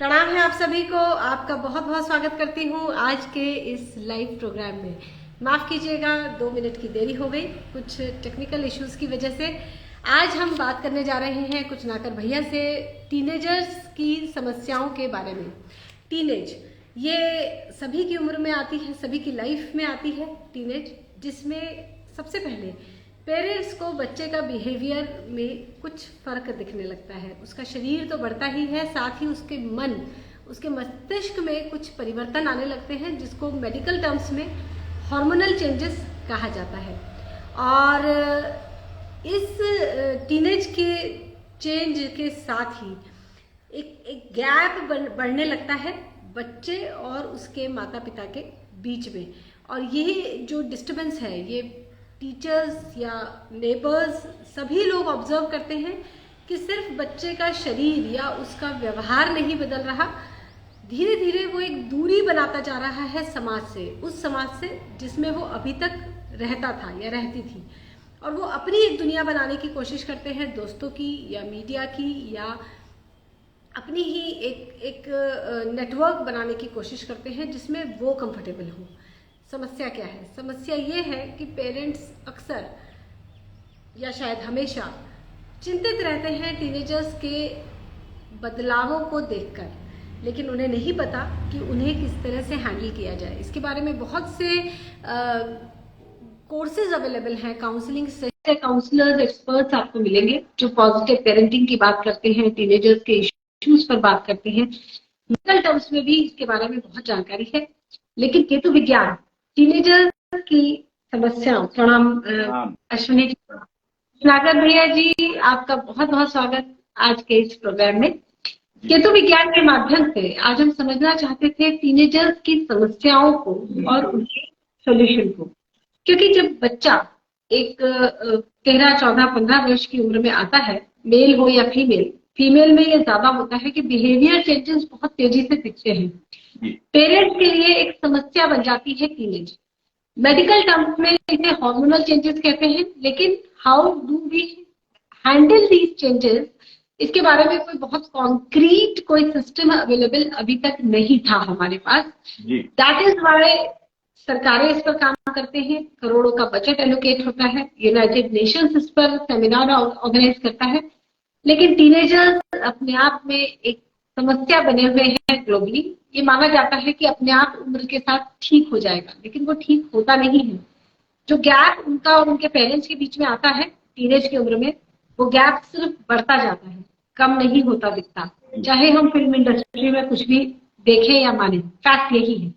प्रणाम है आप सभी को। आपका बहुत बहुत स्वागत करती हूँ आज के इस लाइव प्रोग्राम में। माफ कीजिएगा 2 मिनट की देरी हो गई कुछ टेक्निकल इश्यूज की वजह से। आज हम बात करने जा रहे हैं कुछ नाकर भैया से टीनेजर्स की समस्याओं के बारे में। टीनेज ये सभी की उम्र में आती है, सभी की लाइफ में आती है टीनेज, जिसमें सबसे पहले पेरेंट्स को बच्चे का बिहेवियर में कुछ फर्क दिखने लगता है। उसका शरीर तो बढ़ता ही है, साथ ही उसके मन, उसके मस्तिष्क में कुछ परिवर्तन आने लगते हैं, जिसको मेडिकल टर्म्स में हार्मोनल चेंजेस कहा जाता है। और इस टीनेज के चेंज के साथ ही एक गैप बढ़ने लगता है बच्चे और उसके माता पिता के बीच में। और ये जो डिस्टर्बेंस है, ये टीचर्स या नेबर्स सभी लोग ऑब्जर्व करते हैं कि सिर्फ बच्चे का शरीर या उसका व्यवहार नहीं बदल रहा, धीरे धीरे वो एक दूरी बनाता जा रहा है समाज से, उस समाज से जिसमें वो अभी तक रहता था या रहती थी। और वो अपनी एक दुनिया बनाने की कोशिश करते हैं, दोस्तों की या मीडिया की या अपनी ही एक नेटवर्क बनाने की कोशिश करते हैं जिसमें वो कंफर्टेबल हो। समस्या क्या है? समस्या ये है कि पेरेंट्स अक्सर या शायद हमेशा चिंतित रहते हैं टीनेजर्स के बदलावों को देखकर, लेकिन उन्हें नहीं पता कि उन्हें किस तरह से हैंडल किया जाए। इसके बारे में बहुत से कोर्सेज अवेलेबल हैं, काउंसलिंग से काउंसलर्स, एक्सपर्ट्स आपको मिलेंगे जो पॉजिटिव पेरेंटिंग की बात करते हैं, टीनेजर्स के इश्यूज पर बात करते हैं। मेडिकल टर्म्स में भी इसके बारे में बहुत जानकारी है। लेकिन केतु विज्ञान टीनेजर्स की समस्याओं। प्रणाम अश्विनी जी, नागर भैया जी, आपका बहुत बहुत स्वागत आज के इस प्रोग्राम में। केतु विज्ञान के माध्यम से आज हम समझना चाहते थे टीनेजर्स की समस्याओं को और उनके सोल्यूशन को। क्योंकि जब बच्चा एक 13, 14, 15 वर्ष की उम्र में आता है, मेल हो या फीमेल, फीमेल में ये ज्यादा होता है कि बिहेवियर चेंजेस बहुत तेजी से दिखते हैं। पेरेंट्स के लिए एक समस्या बन जाती है टीनेज। मेडिकल टर्म्स में इसे हार्मोनल चेंजेस कहते हैं, लेकिन how do we handle these changes, इसके बारे में कोई बहुत कॉन्क्रीट कोई सिस्टम अवेलेबल अभी तक नहीं था हमारे पास। दैट इज व्हाई सरकारें इस पर काम करते हैं, करोड़ों का बजट एलोकेट होता है, यूनाइटेड नेशंस इस पर सेमिनार ऑर्गेनाइज करता है। लेकिन टीनेजर्स अपने आप में एक समस्या बने हुए हैं ग्लोबली। ये माना जाता है कि अपने आप उम्र के साथ ठीक हो जाएगा, लेकिन वो ठीक होता नहीं है। जो गैप उनका और उनके पेरेंट्स के बीच में आता है टीनेज की उम्र में, वो गैप सिर्फ बढ़ता जाता है, कम नहीं होता दिखता। चाहे हम फिल्म इंडस्ट्री में कुछ भी देखें या माने, फैक्ट यही है।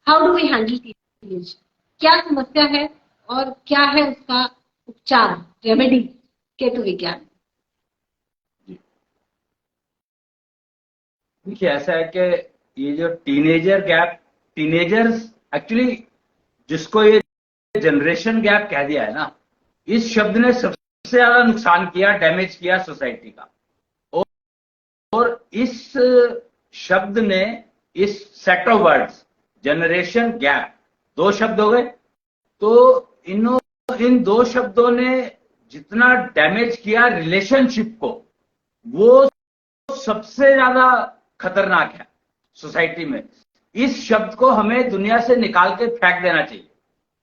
How do we handle teenage? क्या समस्या है और क्या है उसका उपचार, रेमेडी? केतु विज्ञान। देखिए, ऐसा है कि ये जो टीनेजर गैप, टीनेजर्स एक्चुअली जिसको ये जनरेशन गैप कह दिया है ना, इस शब्द ने सबसे ज्यादा नुकसान किया, डैमेज किया सोसाइटी का। और इस शब्द ने, इस set of words, generation gap, 2 शब्द हो गए, तो इन 2 शब्दों ने जितना डैमेज किया रिलेशनशिप को, वो सबसे ज्यादा खतरनाक है सोसाइटी में। इस शब्द को हमें दुनिया से निकाल के फेंक देना चाहिए,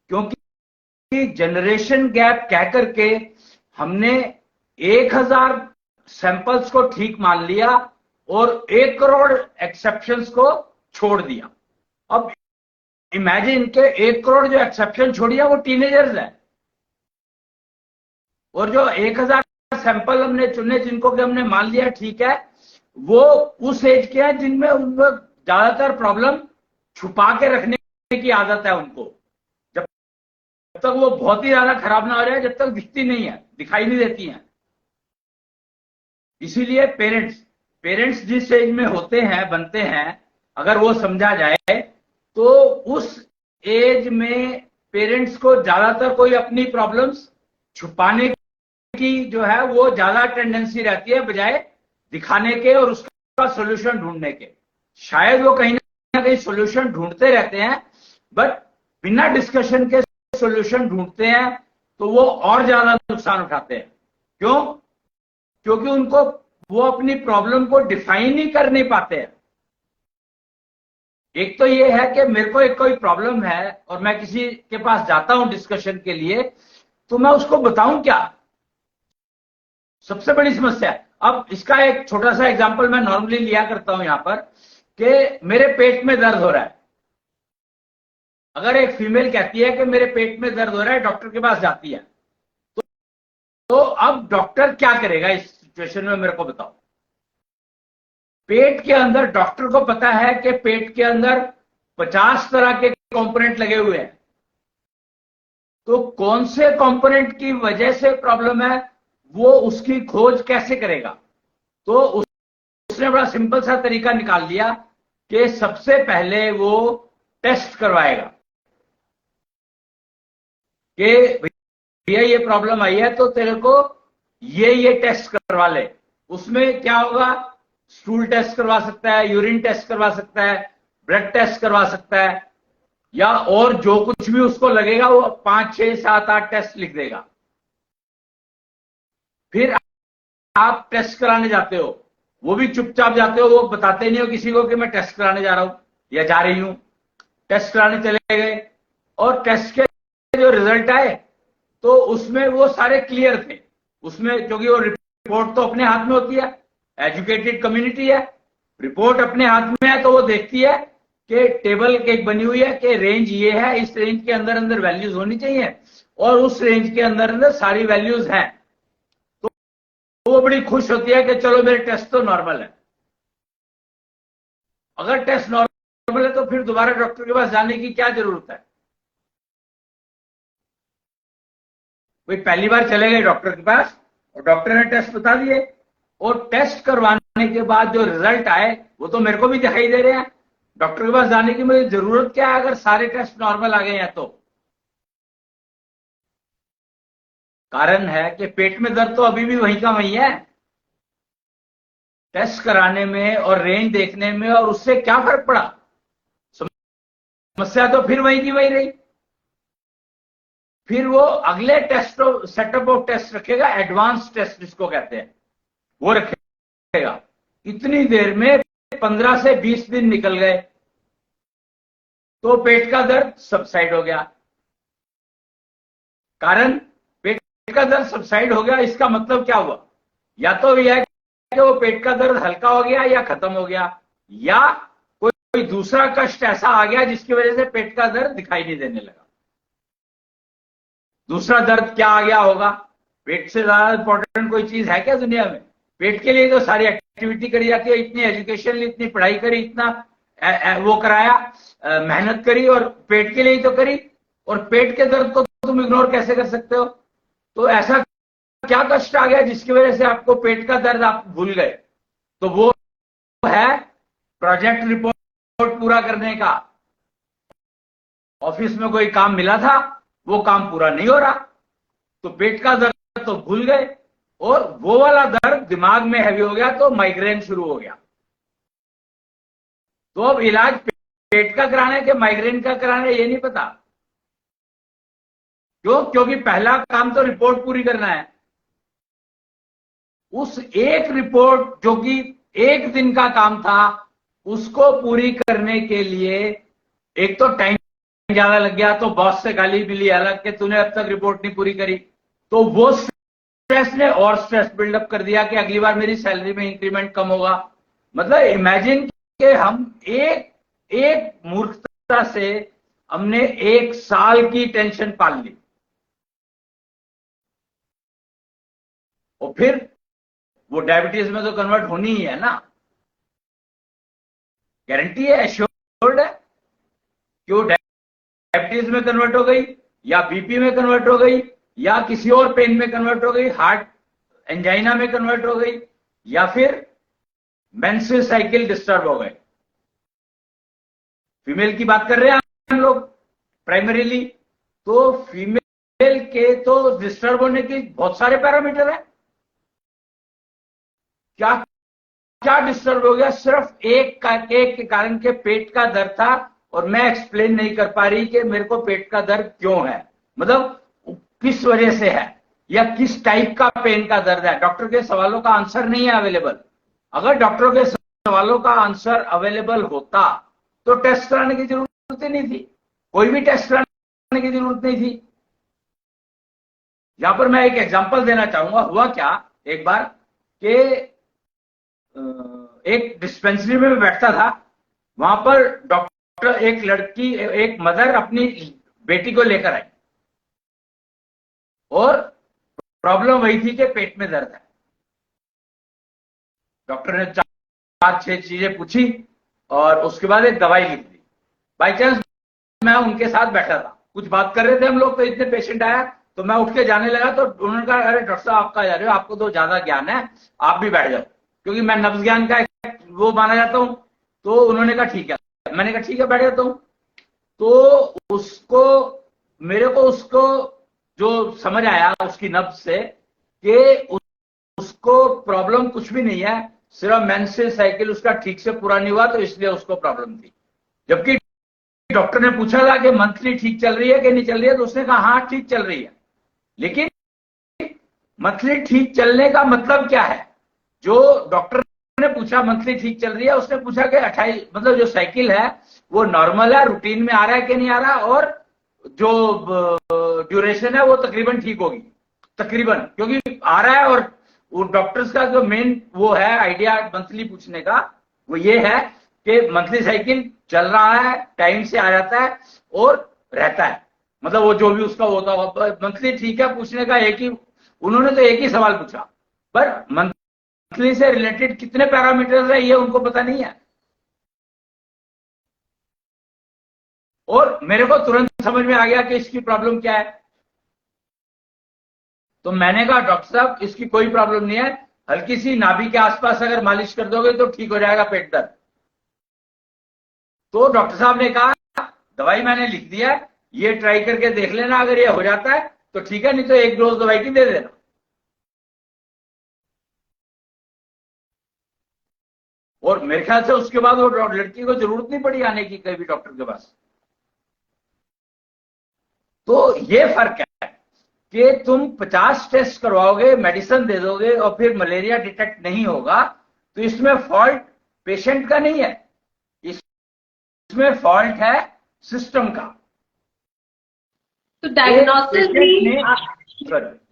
क्योंकि जनरेशन गैप कह करके हमने 1000 सैंपल्स को ठीक मान लिया और 1 करोड़ एक्सेप्शंस को छोड़ दिया। अब इमेजिन के 1 करोड़ जो एक्सेप्शन छोड़िया वो टीनेजर्स है, और जो 1000 सैंपल हमने चुने, जिनको कि हमने मान लिया ठीक है, वो उस एज के हैं जिनमें उनको ज्यादातर प्रॉब्लम छुपा के रखने की आदत है उनको। जब तक वो बहुत ही ज्यादा खराब ना हो जाए, जब तक दिखती नहीं है, दिखाई नहीं देती हैं। इसीलिए पेरेंट्स जिस एज में होते हैं, बनते हैं, अगर वो समझा जाए तो उस एज में पेरेंट्स को ज्यादातर कोई अपनी प्रॉब्लम्स छुपाने की जो है वो ज्यादा टेंडेंसी रहती है, बजाय दिखाने के और उसका सॉल्यूशन ढूंढने के। शायद वो कहीं ना कहीं सॉल्यूशन ढूंढते रहते हैं, बट बिना डिस्कशन के सॉल्यूशन ढूंढते हैं, तो वो और ज्यादा नुकसान उठाते हैं। क्यों? क्योंकि उनको वो अपनी प्रॉब्लम को डिफाइन ही कर नहीं पाते हैं। एक तो ये है कि मेरे को एक कोई प्रॉब्लम है और मैं किसी के पास जाता हूं डिस्कशन के लिए, तो मैं उसको बताऊं क्या, सबसे बड़ी समस्या है। अब इसका एक छोटा सा एग्जांपल मैं नॉर्मली लिया करता हूं यहां पर, कि मेरे पेट में दर्द हो रहा है। अगर एक फीमेल कहती है कि मेरे पेट में दर्द हो रहा है, डॉक्टर के पास जाती है, तो अब डॉक्टर क्या करेगा इस सिचुएशन में, मेरे को बताओ। पेट के अंदर डॉक्टर को पता है कि पेट के अंदर 50 तरह के कंपोनेंट लगे हुए हैं, तो कौन से कंपोनेंट की वजह से प्रॉब्लम है वो उसकी खोज कैसे करेगा। तो उसने बड़ा सिंपल सा तरीका निकाल लिया कि सबसे पहले वो टेस्ट करवाएगा कि भैया ये प्रॉब्लम आई है तो तेरे को ये टेस्ट करवा ले। उसमें क्या होगा, स्टूल टेस्ट करवा सकता है, यूरिन टेस्ट करवा सकता है, ब्लड टेस्ट करवा सकता है, या और जो कुछ भी उसको लगेगा वो 5, 6, 7, 8 टेस्ट लिख देगा। फिर आप टेस्ट कराने जाते हो, वो भी चुपचाप जाते हो, वो बताते नहीं हो किसी को कि मैं टेस्ट कराने जा रहा हूं या जा रही हूं। टेस्ट कराने चले गए और टेस्ट के जो रिजल्ट आए तो उसमें वो सारे क्लियर थे। उसमें क्योंकि वो रिपोर्ट तो अपने हाथ में होती है, एजुकेटेड कम्युनिटी है, रिपोर्ट अपने हाथ में है, तो वो देखती है कि टेबल एक बनी हुई है कि रेंज ये है, इस रेंज के अंदर अंदर वैल्यूज होनी चाहिए और उस रेंज के अंदर अंदर सारी वैल्यूज हैं। तो वो बड़ी खुश होती है कि चलो मेरे टेस्ट तो नॉर्मल है। अगर टेस्ट नॉर्मल है तो फिर दोबारा डॉक्टर के पास जाने की क्या जरूरत है। भाई पहली बार चले गए डॉक्टर के पास और डॉक्टर ने टेस्ट बता दिए, और टेस्ट करवाने के बाद जो रिजल्ट आए वो तो मेरे को भी दिखाई दे रहे हैं। डॉक्टर के पास जाने की मुझे जरूरत क्या है अगर सारे टेस्ट नॉर्मल आ गए हैं तो। कारण है कि पेट में दर्द तो अभी भी वहीं का वहीं है। टेस्ट कराने में और रेंज देखने में और उससे क्या फर्क पड़ा, समस्या तो फिर वहीं की वहीं रही। फिर वो अगले टेस्ट सेटअप ऑफ टेस्ट रखेगा, एडवांस टेस्ट जिसको कहते हैं वो रखेगा। इतनी देर में 15 से 20 दिन निकल गए तो पेट का दर्द सबसाइड हो गया। कारण पेट का दर्द सबसाइड हो गया, इसका मतलब क्या हुआ, या तो यह है कि वो पेट का दर्द हल्का हो गया या खत्म हो गया, या कोई दूसरा कष्ट ऐसा आ गया जिसकी वजह से पेट का दर्द दिखाई नहीं देने लगा। दूसरा दर्द क्या आ गया होगा, पेट से ज्यादा इंपॉर्टेंट कोई चीज है क्या दुनिया में। पेट के लिए तो सारी एक्टिविटी करी जाती है, इतनी एजुकेशन ली, इतनी पढ़ाई करी, इतना वो कराया, मेहनत करी और पेट के लिए ही तो करी, और पेट के दर्द को तुम इग्नोर कैसे कर सकते हो। तो ऐसा क्या कष्ट आ गया जिसकी वजह से आपको पेट का दर्द आप भूल गए। तो वो है प्रोजेक्ट रिपोर्ट पूरा करने का। ऑफिस में कोई काम मिला था, वो काम पूरा नहीं हो रहा, तो पेट का दर्द तो भूल गए, और वो वाला दर्द दिमाग में हैवी हो गया तो माइग्रेन शुरू हो गया। तो अब इलाज पेट का कराना है कि माइग्रेन का कराना है ये नहीं पता। क्यों? क्योंकि पहला काम तो रिपोर्ट पूरी करना है। उस एक रिपोर्ट जो कि एक दिन का काम था, उसको पूरी करने के लिए एक तो टाइम ज्यादा लग गया, तो बॉस से गाली मिली अलग कि तूने अब तक रिपोर्ट नहीं पूरी करी। तो वो स्ट्रेस ने और स्ट्रेस बिल्डअप कर दिया कि अगली बार मेरी सैलरी में इंक्रीमेंट कम होगा। मतलब इमेजिन कि हम एक मूर्खता से हमने 1 साल की टेंशन पाल ली, और फिर वो डायबिटीज में तो कन्वर्ट होनी ही है ना, गारंटी है, एश्योर्ड है कि वो डायबिटीज में कन्वर्ट हो गई, या बीपी में कन्वर्ट हो गई, या किसी और पेन में कन्वर्ट हो गई, हार्ट एंजाइना में कन्वर्ट हो गई, या फिर मेंस्ट्रुअल साइकिल डिस्टर्ब हो गए। फीमेल की बात कर रहे हैं हम लोग प्राइमरीली, तो फीमेल के तो डिस्टर्ब होने के बहुत सारे पैरामीटर है। क्या क्या डिस्टर्ब हो गया, सिर्फ एक के कारण के पेट का दर्द था, और मैं एक्सप्लेन नहीं कर पा रही कि मेरे को पेट का दर्द क्यों है, मतलब किस वजह से है या किस टाइप का पेन का दर्द है। डॉक्टर के सवालों का आंसर नहीं है अवेलेबल। अगर डॉक्टर के सवालों का आंसर अवेलेबल होता तो टेस्ट कराने की जरूरत ही नहीं थी, कोई भी टेस्ट कराने की जरूरत नहीं थी। यहां पर मैं एक एग्जांपल देना चाहूंगा। हुआ क्या, एक बार कि एक डिस्पेंसरी में बैठता था, वहां पर डॉक्टर, एक लड़की, एक मदर अपनी बेटी को लेकर आई और प्रॉब्लम वही थी कि पेट में दर्द है। डॉक्टर ने 4-6 चीजें पूछी और उसके बाद एक दवाई लिख दी। बाई चांस मैं उनके साथ बैठा था, कुछ बात कर रहे थे हम लोग, तो इतने पेशेंट आया तो मैं उठ के जाने लगा, तो उन्होंने कहा अरे डॉक्टर साहब आप कहाँ जा रहे हो, आपको तो ज्यादा ज्ञान है, आप भी बैठ जाओ, क्योंकि मैं नब्ज ज्ञान का वो माना जाता हूं। तो उन्होंने कहा ठीक है, मैंने कहा ठीक है बैठ जाता हूं। तो उसको, मेरे को उसको जो समझ आया उसकी नब्ज से कि उसको प्रॉब्लम कुछ भी नहीं है, सिर्फ मेंस्ट्रुअल साइकिल उसका ठीक से पूरा नहीं हुआ, तो इसलिए उसको प्रॉब्लम थी। जबकि डॉक्टर ने पूछा था कि मंथली ठीक चल रही है कि नहीं चल रही है, तो उसने कहा हाँ ठीक चल रही है। लेकिन मंथली ठीक चलने का मतलब क्या है, जो डॉक्टर ने पूछा मंथली ठीक चल रही है, उसने पूछा कि 28, मतलब जो साइकिल है वो नॉर्मल है, रूटीन में आ रहा है कि नहीं आ रहा, और जो ड्यूरेशन है वो तकरीबन ठीक होगी, तकरीबन, क्योंकि आ रहा है। और वो डॉक्टर्स का जो मेन वो है आइडिया मंथली पूछने का, वो ये है कि मंथली साइकिल चल रहा है, टाइम से आ जाता है और रहता है, मतलब वो जो भी उसका होता है मंथली ठीक है पूछने का। एक ही, उन्होंने तो एक ही सवाल पूछा, पर मंथली से रिलेटेड कितने पैरामीटर्स है ये उनको पता नहीं है। और मेरे को तुरंत समझ में आ गया कि इसकी प्रॉब्लम क्या है। तो मैंने कहा डॉक्टर साहब इसकी कोई प्रॉब्लम नहीं है, हल्की सी नाभि के आसपास अगर मालिश कर दोगे तो ठीक हो जाएगा पेट दर्द। तो डॉक्टर साहब ने कहा दवाई मैंने लिख दिया है, ये ट्राई करके देख लेना, अगर ये हो जाता है तो ठीक है, नहीं तो एक डोज दवाई की दे देना। और मेरे ख्याल से उसके बाद वो लड़की को जरूरत नहीं पड़ी आने की कहीं भी डॉक्टर के पास। तो ये फर्क है कि तुम 50 टेस्ट करवाओगे, मेडिसिन दे दोगे और फिर मलेरिया डिटेक्ट नहीं होगा, तो इसमें फॉल्ट पेशेंट का नहीं है, इसमें फॉल्ट है सिस्टम का। तो डायग्नोसिस भी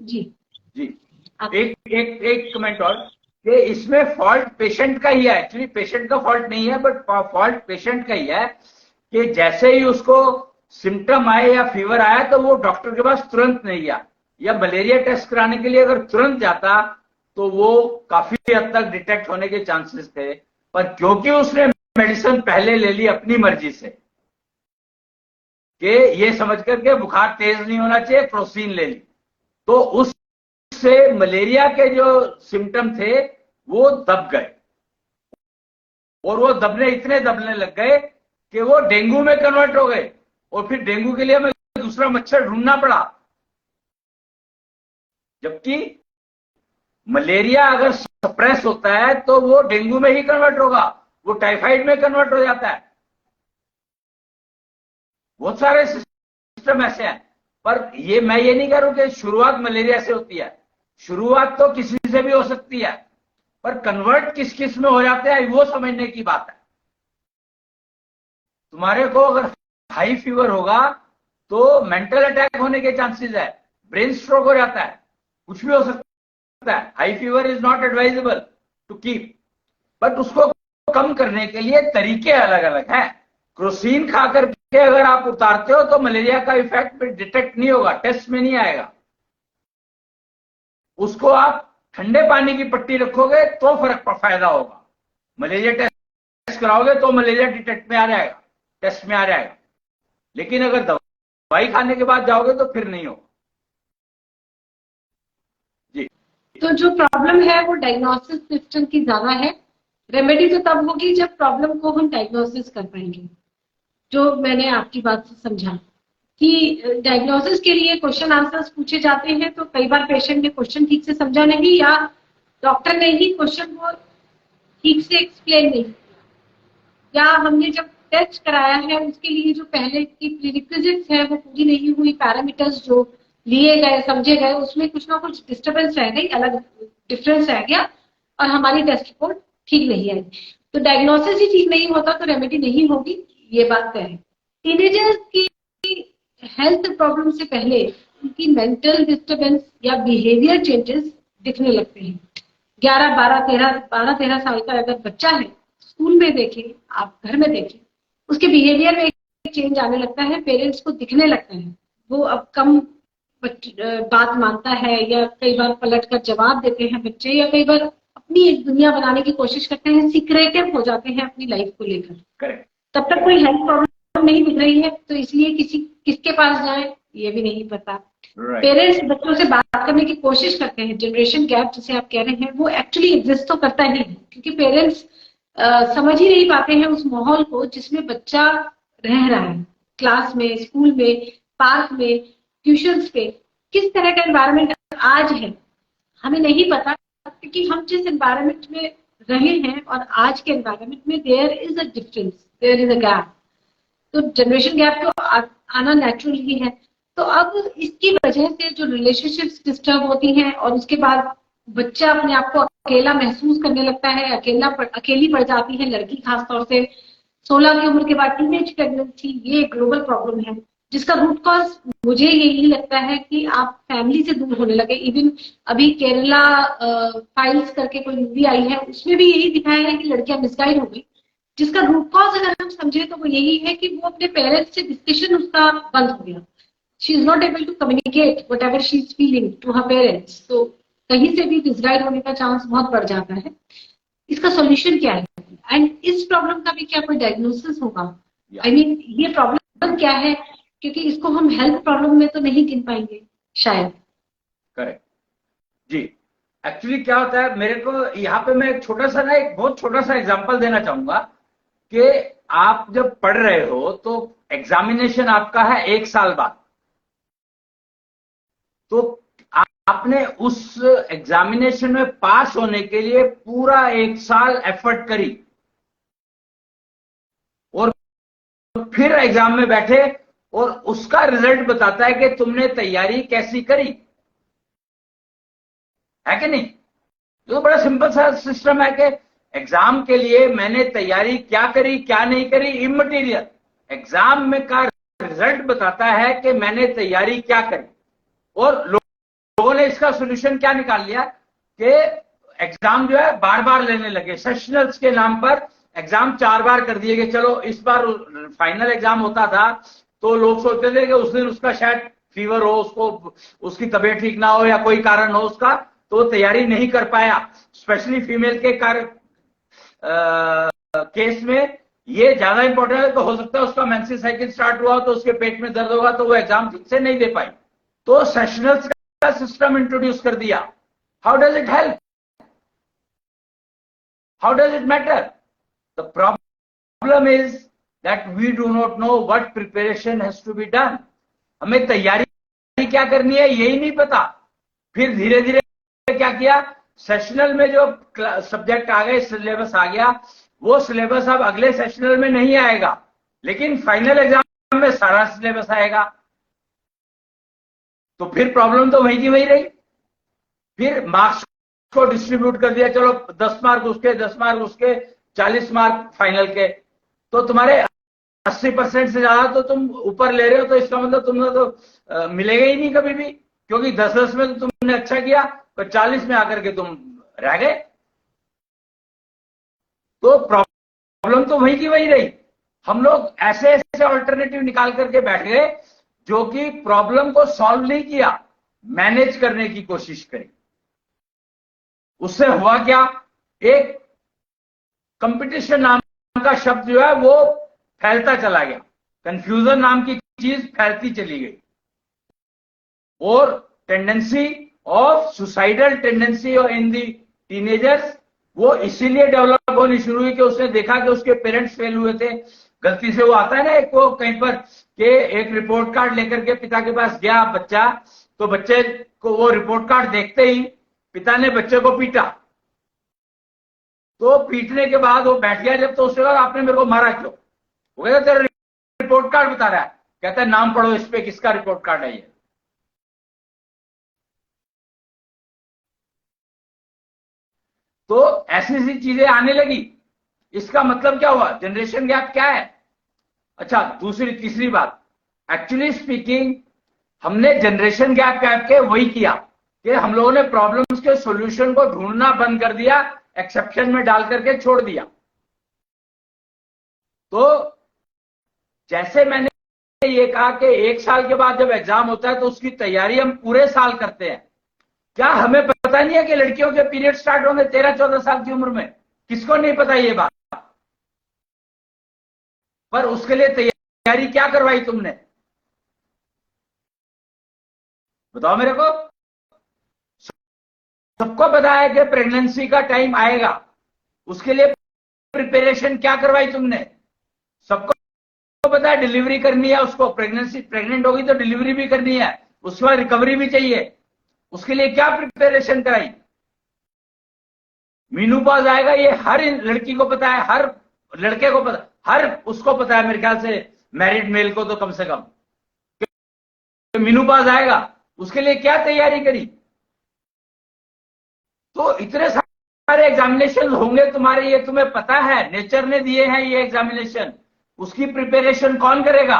जी जी एक कमेंट और, कि इसमें फॉल्ट पेशेंट का ही है, एक्चुअली पेशेंट का फॉल्ट नहीं है, बट फॉल्ट पेशेंट का ही है कि जैसे ही उसको सिम्टम आए या फीवर आया तो वो डॉक्टर के पास तुरंत नहीं गया, या मलेरिया टेस्ट कराने के लिए अगर तुरंत जाता तो वो काफी हद तक डिटेक्ट होने के चांसेस थे। पर क्योंकि उसने मेडिसिन पहले ले ली अपनी मर्जी से, कि ये समझ करके बुखार तेज नहीं होना चाहिए, क्रोसिन ले ली, तो उससे मलेरिया के जो सिम्टम थे वो दब गए, और वो इतने दबने लग गए कि वो डेंगू में कन्वर्ट हो गए, और फिर डेंगू के लिए हमें दूसरा मच्छर ढूंढना पड़ा। जबकि मलेरिया अगर सप्रेस होता है तो वो डेंगू में ही कन्वर्ट होगा, वो टाइफाइड में कन्वर्ट हो जाता है। बहुत सारे सिस्टम ऐसे हैं, पर मैं ये नहीं कह रहा हूं कि शुरुआत मलेरिया से होती है, शुरुआत तो किसी से भी हो सकती है, पर कन्वर्ट किस किस में हो जाते हैं वो समझने की बात है। तुम्हारे को अगर हाई फीवर होगा तो मेंटल अटैक होने के चांसेस है, ब्रेन स्ट्रोक हो जाता है, कुछ भी हो सकता है। High fever is not advisable to keep, but उसको कम करने के लिए तरीके अलग अलग हैं। क्रोसिन खा करके अगर आप उतारते हो तो मलेरिया का इफेक्ट डिटेक्ट नहीं होगा, टेस्ट में नहीं आएगा। उसको आप ठंडे पानी की पट्टी रखोगे तो फायदा होगा। मलेरिया टेस्ट कराओगे तो मलेरिया डिटेक्ट में आ जाएगा, टेस्ट में आ जाएगा, लेकिन अगर दवाई खाने के बाद जाओगे तो फिर नहीं होगा। जी, तो जो प्रॉब्लम है वो डायग्नोसिस सिस्टम की ज्यादा है, रेमेडी तो तब होगी जब प्रॉब्लम को हम डायग्नोसिस कर पाएंगे। जो मैंने आपकी बात से समझा कि डायग्नोसिस के लिए क्वेश्चन आंसर्स पूछे जाते हैं, तो कई बार पेशेंट ने क्वेश्चन ठीक से समझा नहीं, या डॉक्टर ने ही क्वेश्चन को ठीक से एक्सप्लेन नहीं किया, या हमने जब टेस्ट कराया है उसके लिए जो पहले की प्रीरिक्विजिट्स है वो पूरी नहीं हुई, पैरामीटर्स जो लिए गए समझे गए उसमें कुछ ना कुछ डिस्टर्बेंस रह गई, अलग डिफरेंस रह गया, और हमारी टेस्ट रिपोर्ट ठीक नहीं आई। तो डायग्नोसिस ही ठीक नहीं होता तो रेमेडी नहीं होगी। ये बात तय है। टीनेजर्स की हेल्थ प्रॉब्लम से पहले उनकी मेंटल डिस्टरबेंस या बिहेवियर चेंजेस दिखने लगते हैं। 12 13 साल का अगर बच्चा है, स्कूल में देखें, आप घर में देखें, उसके बिहेवियर में एक चेंज आने लगता है, पेरेंट्स को दिखने लगता है। वो अब कम बात मानता है, या कई बार पलट कर जवाब देते हैं बच्चे, या कई बार अपनी एक दुनिया बनाने की कोशिश करते हैं, सीक्रेटिव हो जाते हैं अपनी लाइफ को लेकर। तब तक कोई हेल्थ प्रॉब्लम नहीं दिख रही है, तो इसलिए किसके पास जाए ये भी नहीं पता। पेरेंट्स बच्चों से बात करने की कोशिश करते हैं। जनरेशन गैप जिसे आप कह रहे हैं वो एक्चुअली एग्जिस्ट तो करता ही है, क्योंकि पेरेंट्स समझ ही नहीं पाते हैं उस माहौल को जिसमें बच्चा रह रहा है। क्लास में, स्कूल में, पार्क में, ट्यूशंस पे किस तरह का एनवायरनमेंट आज है हमें नहीं पता, क्योंकि हम जिस एनवायरनमेंट में रहे हैं और आज के एनवायरनमेंट में there is a difference, there is a gap. तो जनरेशन गैप तो आना नेचुरल ही है। तो अब इसकी वजह से जो रिलेशनशिप्स डिस्टर्ब होती हैं, और उसके बाद बच्चा अपने आप को अकेला महसूस करने लगता है, अकेली पड़ जाती है लड़की, खासतौर से 16 की उम्र के बाद टीनेज प्रेगनेंसी, ये ग्लोबल प्रॉब्लम है जिसका रूट कॉज मुझे यही लगता है कि आप फैमिली से दूर होने लगे। इवन अभी केरला फाइल्स करके कोई मूवी आई है, उसमें भी यही दिखाया है कि लड़कियां मिसगाइड हो गई, जिसका रूट कॉज अगर हम समझे तो वो यही है कि वो अपने पेरेंट्स से डिस्कशन उसका बंद हो गया। She is not able to communicate whatever she is feeling to her parents. तो कहीं से भी मिसगाइड होने का चांस बहुत बढ़ जाता है। इसका सोल्यूशन क्या है, एंड इस प्रॉब्लम का भी क्या कोई डायग्नोसिस होगा? आई मीन ये प्रॉब्लम क्या है, क्योंकि इसको हम हेल्थ प्रॉब्लम में तो नहीं गिन पाएंगे शायद। करेक्ट जी। एक्चुअली क्या होता है, मेरे को यहाँ पे मैं एक बहुत छोटा सा एग्जांपल देना चाहूंगा कि आप जब पढ़ रहे हो तो एग्जामिनेशन आपका है 1 साल बाद, तो आपने उस एग्जामिनेशन में पास होने के लिए पूरा 1 साल एफर्ट करी, और फिर एग्जाम में बैठे और उसका रिजल्ट बताता है कि तुमने तैयारी कैसी करी, है कि नहीं? तो बड़ा सिंपल सा सिस्टम है कि एग्जाम के लिए मैंने तैयारी क्या करी क्या नहीं करी इमटेरियल, एग्जाम में का रिजल्ट बताता है कि मैंने तैयारी क्या करी। और लोगों ने इसका सोल्यूशन क्या निकाल लिया कि एग्जाम जो है बार बार लेने लगे, सेशनल्स के नाम पर एग्जाम 4 बार कर दिए गए। चलो इस बार फाइनल एग्जाम होता था तो लोग सोचते थे कि उस दिन उसका शायद फीवर हो, उसकी तबीयत ठीक ना हो या कोई कारण हो उसका, तो तैयारी नहीं कर पाया। स्पेशली फीमेल के केस में ये ज्यादा इंपॉर्टेंट है, तो हो सकता है उसका मेंस्ट्रुअल साइकिल स्टार्ट हुआ तो उसके पेट में दर्द होगा तो वो एग्जाम ठीक से नहीं दे पाई। तो सेशनल्स का सिस्टम इंट्रोड्यूस कर दिया। How does it help? How does it matter? The problem is that we do not know what preparation has to be done. हमें तैयारी क्या करनी है यही नहीं पता। फिर धीरे धीरे क्या किया, सेशनल में जो सब्जेक्ट आ गए, सिलेबस आ गया, वो सिलेबस अब अगले सेशनल में नहीं आएगा, लेकिन फाइनल एग्जाम में सारा सिलेबस आएगा। तो फिर प्रॉब्लम तो वहीं की वहीं रही। फिर मार्क्स को डिस्ट्रीब्यूट कर दिया, चलो 10 मार्क उसके, 10 मार्क उसके, 40 मार्क फाइनल के। तो तुम्हारे 80% से ज्यादा तो तुम ऊपर ले रहे हो, तो इसका मतलब तुम्हें तो मिलेगा ही नहीं कभी भी, क्योंकि 10-10 में तो तुमने अच्छा किया पर 40 में आकर के तुम रह गए। तो प्रॉब्लम तो वहीं की वहीं रही। हम लोग ऐसे ऐसे ऑल्टरनेटिव निकाल करके बैठ गए जो कि प्रॉब्लम को सॉल्व नहीं किया, मैनेज करने की कोशिश करी। उससे हुआ क्या, एक कंपटीशन नाम का शब्द जो है वो फैलता चला गया, कंफ्यूजन नाम की चीज फैलती चली गई, और tendency of suicidal tendency in the teenagers वो इसीलिए डेवलप होनी शुरू हुई कि उसने देखा कि उसके पेरेंट्स फेल हुए थे। गलती से वो आता है ना एक वो कहीं पर कि एक रिपोर्ट कार्ड लेकर के पिता के पास गया बच्चा, तो बच्चे को वो रिपोर्ट कार्ड देखते ही पिता ने बच्चे को पीटा। तो पीटने के बाद वो बैठ गया जब, तो उसने कहा आपने मेरे को मारा क्यों? वो कहता तेरा रिपोर्ट कार्ड बता रहा है। कहता है नाम पढ़ो इस पे, किसका रिपोर्ट कार्ड है ये? तो ऐसी ऐसी चीजें आने लगी। इसका मतलब क्या हुआ, जनरेशन गैप क्या है? अच्छा, दूसरी तीसरी बात, एक्चुअली स्पीकिंग हमने जनरेशन गैप के वही किया कि हम लोगों ने प्रॉब्लम्स के सॉल्यूशन को ढूंढना बंद कर दिया, एक्सेप्शन में डाल करके छोड़ दिया। तो जैसे मैंने ये कहा कि 1 साल के बाद जब एग्जाम होता है तो उसकी तैयारी हम पूरे साल करते हैं। क्या हमें पता नहीं है कि लड़कियों के पीरियड स्टार्ट होंगे 13-14 साल की उम्र में? किसको नहीं पता ये बात? पर उसके लिए तैयारी क्या करवाई तुमने? बताओ मेरे को। सबको पता है कि प्रेगनेंसी का टाइम आएगा, उसके लिए प्रिपरेशन क्या करवाई तुमने? सबको पता है डिलीवरी करनी है, उसको प्रेग्नेंट होगी तो डिलीवरी भी करनी है, उसके बाद रिकवरी भी चाहिए, उसके लिए क्या प्रिपरेशन कराई? मीनूपॉज आएगा, ये हर लड़की को पता है, हर लड़के को पता, हर उसको पता है मेरे ख्याल से, मैरिड मेल को तो कम से कम मीनूपॉज आएगा, उसके लिए क्या तैयारी करी? तो इतने सारे एग्जामिनेशन होंगे तुम्हारे, ये तुम्हें पता है, नेचर ने दिए हैं ये एग्जामिनेशन, उसकी प्रिपरेशन कौन करेगा?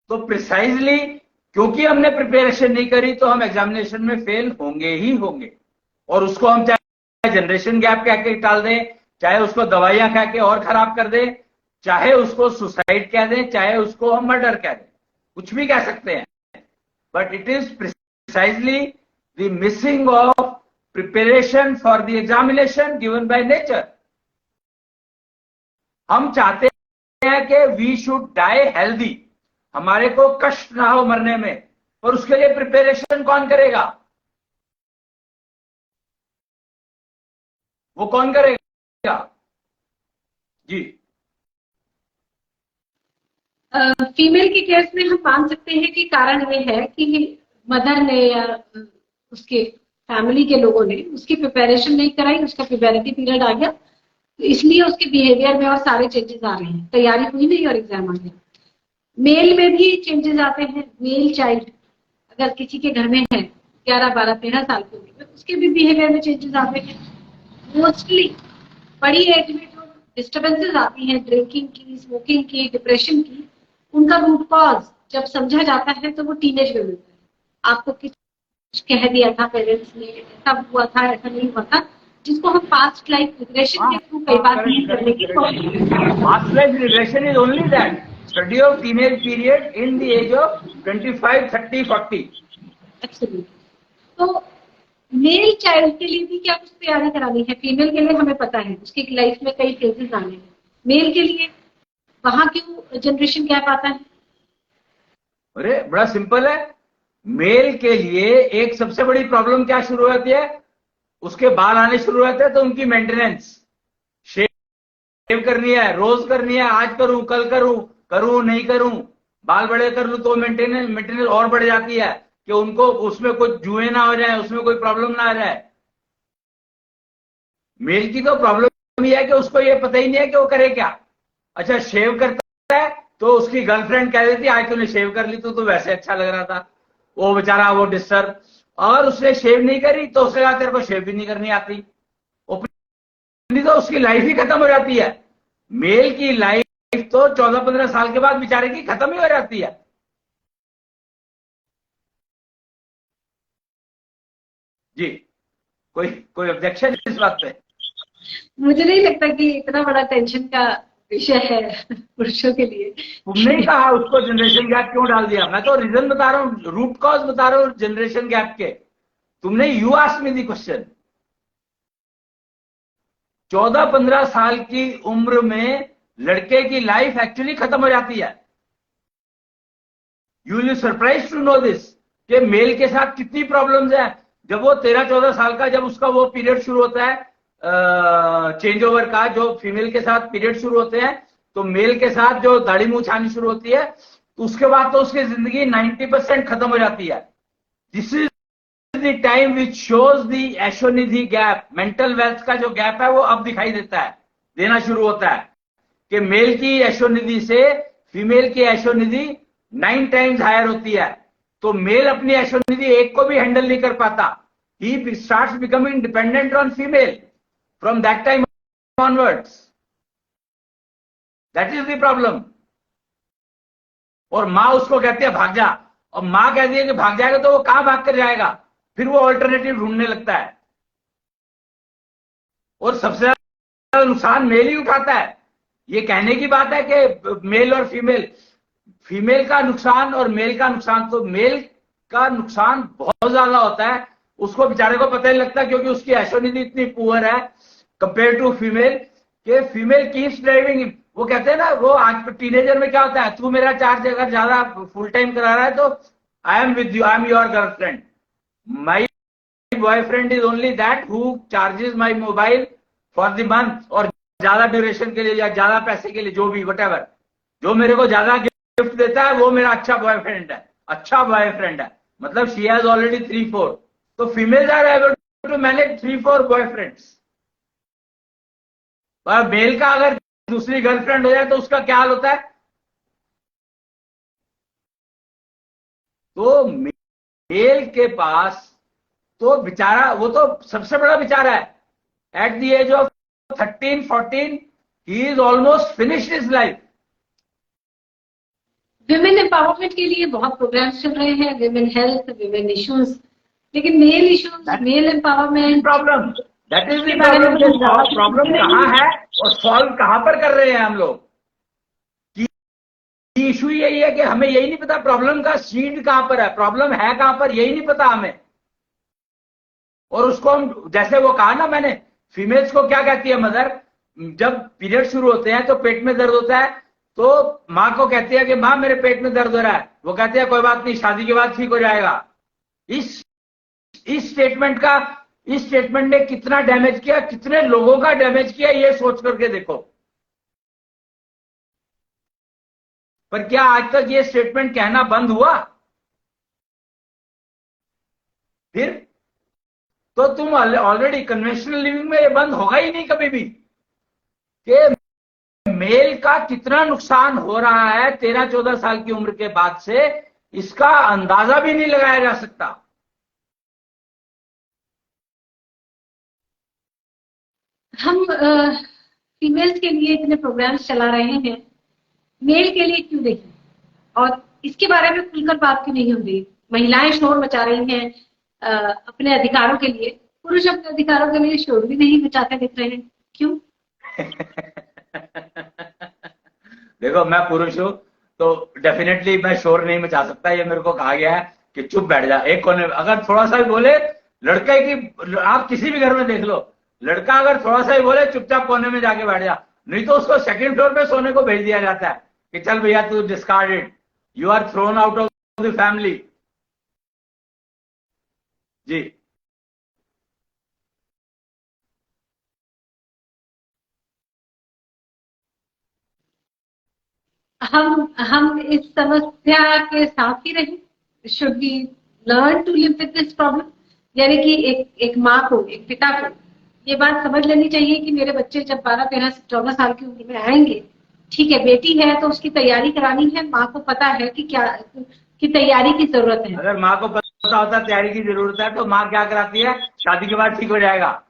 तो प्रिसाइजली क्योंकि हमने प्रिपरेशन नहीं करी तो हम एग्जामिनेशन में फेल होंगे ही होंगे। और उसको हम चाहे जनरेशन गैप कह के टाल दें, चाहे उसको दवाइयां कह के और खराब कर दें, चाहे उसको सुसाइड कह दें, चाहे उसको हम मर्डर कह दें, कुछ भी कह सकते हैं, but it is precisely the missing of preparation for the examination given by nature. हम चाहते हैं कि वी शुड डाई हेल्दी, हमारे को कष्ट ना हो मरने में, और उसके लिए प्रिपरेशन कौन करेगा? वो कौन करेगा? जी। फीमेल के केस में हम मान सकते हैं कि कारण ये है कि मदर ने या उसके फैमिली के लोगों ने उसकी प्रिपरेशन नहीं कराई, उसका प्रिपेरेटरी पीरियड आ गया, तो इसलिए उसके बिहेवियर में और सारे चेंजेस आ रहे हैं, तैयारी हुई नहीं और एग्जाम आ गया। मेल में भी चेंजेस आते हैं। मेल चाइल्ड अगर किसी के घर में है 11, 12, 13 साल की उम्र में, उसके भी बिहेवियर में चेंजेस आते हैं। मोस्टली बड़ी एज में जो डिस्टर्बेंसेस आती हैं, ड्रिंकिंग की, स्मोकिंग की, डिप्रेशन की, उनका रूट कॉज जब समझा जाता है तो वो टीनेज में मिलता है। आपको कुछ कह दिया था पेरेंट्स ने, ऐसा हुआ था, ऐसा नहीं हुआ था, जिसको हम पास्ट लाइफ रिग्रेशन के थ्रू कई बार डील करने की कोशिश। Past life regression is only that study of teenage period in the age of 25, 30, 40। Absolutely. तो मेल चाइल्ड के लिए भी क्या कुछ तैयारी करानी है? फीमेल के लिए हमें पता है उसकी लाइफ में कई फेजेस आने हैं, मेल के लिए वहां क्यों जनरेशन गैप आता है? अरे बड़ा सिंपल है। मेल के लिए एक सबसे बड़ी प्रॉब्लम क्या शुरू होती है? उसके बाल आने शुरू होते हैं तो उनकी मेंटेनेंस, शेव करनी है, रोज करनी है, आज करूं कल करूं नहीं करूं, बाल बड़े कर लूं तो मेंटेनेंस और बढ़ जाती है कि उनको उसमें कुछ जुए ना हो जाए, उसमें कोई प्रॉब्लम ना आ जाए। मेल की तो प्रॉब्लम ये है कि उसको ये पता ही नहीं है कि वो करे क्या। अच्छा, शेव करता है तो उसकी गर्लफ्रेंड कह देती है आज तूने शेव कर ली तो वैसे अच्छा लग रहा था, वो बेचारा वो डिस्टर्ब। और उसने शेव नहीं करी तो उसके बाद तेरे को शेव भी नहीं करनी आती, तो उसकी लाइफ ही खत्म हो जाती है। मेल की लाइफ तो 14-15 साल के बाद बेचारे की खत्म ही हो जाती है। जी, कोई ऑब्जेक्शन इस बात पे? मुझे नहीं लगता कि इतना बड़ा टेंशन का विषय है पुरुषों के लिए। तुमने ही कहा उसको जनरेशन गैप क्यों डाल दिया, मैं तो रीजन बता रहा हूं, रूट कॉज बता रहा हूं जनरेशन गैप के। तुमने you asked me the question. 14-15 साल की उम्र में लड़के की लाइफ एक्चुअली खत्म हो जाती है। You will surprise to know this कि मेल के साथ कितनी प्रॉब्लम्स है। जब वो 13-14 साल का, जब उसका वो पीरियड शुरू होता है चेंज ओवर का, जो फीमेल के साथ पीरियड शुरू होते हैं, तो मेल के साथ जो दाढ़ी मुंह छानी शुरू होती है, तो उसके बाद तो उसकी जिंदगी 90% खत्म हो जाती है। This is the time which shows the एशोनिधि गैप। मेंटल वेल्थ का जो गैप है वो अब दिखाई देता है, देना शुरू होता है कि मेल की एशोनिधि से फीमेल की एशोनिधि 9 टाइम्स हायर होती है। तो मेल अपनी एशोनिधि एक को भी हैंडल नहीं कर पाता, he starts becoming dependent on female from that time onwards. That is the problem. और माँ उसको कहती है भाग जा, और माँ कहती है कि भाग जाएगा तो वो कहां भाग कर जाएगा, फिर वो ऑल्टरनेटिव ढूंढने लगता है। और सबसे ज्यादा नुकसान मेल ही उठाता है। ये कहने की बात है कि मेल और फीमेल, फीमेल का नुकसान और मेल का नुकसान, तो मेल का नुकसान बहुत ज्यादा होता है। उसको बेचारे को पता नहीं लगता, क्योंकि उसकी ऐशोनिधि इतनी पुअर है कंपेयर टू फीमेल, कि फीमेल कीप्स ड्राइविंग। वो कहते हैं ना, वो आज टीनेजर में क्या होता है, तू मेरा चार्ज अगर ज्यादा फुल टाइम करा रहा है तो I am with you, I am your girlfriend. My boyfriend is only that who charges my mobile for the month, और ज्यादा ड्यूरेशन के लिए या ज्यादा पैसे के लिए, जो भी वट, जो मेरे को ज्यादा गिफ्ट देता है वो मेरा अच्छा बॉयफ्रेंड है, अच्छा बॉयफ्रेंड है। मतलब शी हैज ऑलरेडी 3-4, तो females are able to manage 3-4 boyfriends. पर मेल का अगर दूसरी गर्लफ्रेंड हो जाए तो उसका क्या हाल होता है। तो मेल के पास तो बेचारा, वो तो सबसे बड़ा बेचारा है। At the age of 13-14 he is almost finished his life. Women empowerment के लिए बहुत प्रोग्राम्स चल रहे हैं, विमेन हेल्थ, विमेन इश्यूज, लेकिन male issues, male empowerment, problem, that is the problem. Problem कहाँ है और सॉल्व कहां पर कर रहे हैं हम लोग। इशू यही है कि हमें यही नहीं पता प्रॉब्लम का सीड कहां पर है, प्रॉब्लम है कहां पर, यही नहीं पता हमें। और उसको हम, जैसे वो कहा ना मैंने, फीमेल्स को क्या कहती है मदर, जब पीरियड शुरू होते हैं तो पेट में दर्द होता है, तो माँ को कहती है कि माँ मेरे पेट में दर्द हो रहा है, वो कहती है कोई बात नहीं, शादी के बाद ठीक हो जाएगा। इस इस स्टेटमेंट ने कितना डैमेज किया, कितने लोगों का डैमेज किया, ये सोच करके देखो। पर क्या आज तक ये स्टेटमेंट कहना बंद हुआ? फिर तो तुम ऑलरेडी कन्वेंशनल लिविंग में ये बंद होगा ही नहीं कभी भी, कि मेल का कितना नुकसान हो रहा है 13-14 साल की उम्र के बाद से, इसका अंदाजा भी नहीं लगाया जा सकता। हम फीमेल्स के लिए इतने प्रोग्राम्स चला रहे हैं, मेल के लिए क्यों नहीं? और इसके बारे में खुलकर बात क्यों नहीं हो रही? महिलाएं शोर मचा रही हैं अपने अधिकारों के लिए, पुरुष अपने अधिकारों के लिए शोर भी नहीं मचाते दिख रहे हैं, क्यों? देखो, मैं पुरुष हूं तो डेफिनेटली मैं शोर नहीं मचा सकता। ये मेरे को कहा गया है कि चुप बैठ जा एक कोने में। अगर थोड़ा सा भी बोले लड़के की, आप किसी भी घर में देख लो, लड़का अगर थोड़ा सा ही बोले चुपचाप कोने में जाके बैठ जा, नहीं तो उसको सेकंड फ्लोर पे सोने को भेज दिया जाता है कि चल भैया तू discarded, you are thrown out of the family. जी, हम इस समस्या के साथ ही रहें? Should be learn to live with this problem? यानी कि एक माँ को, एक पिता को ये बात समझ लेनी चाहिए कि मेरे बच्चे जब 12-13-14 साल की उम्र में आएंगे, ठीक है बेटी है तो उसकी तैयारी करानी है, माँ को पता है कि क्या की तैयारी की जरूरत है। अगर माँ को पता होता तैयारी की जरूरत है तो माँ क्या कराती है, शादी के बाद ठीक हो जाएगा।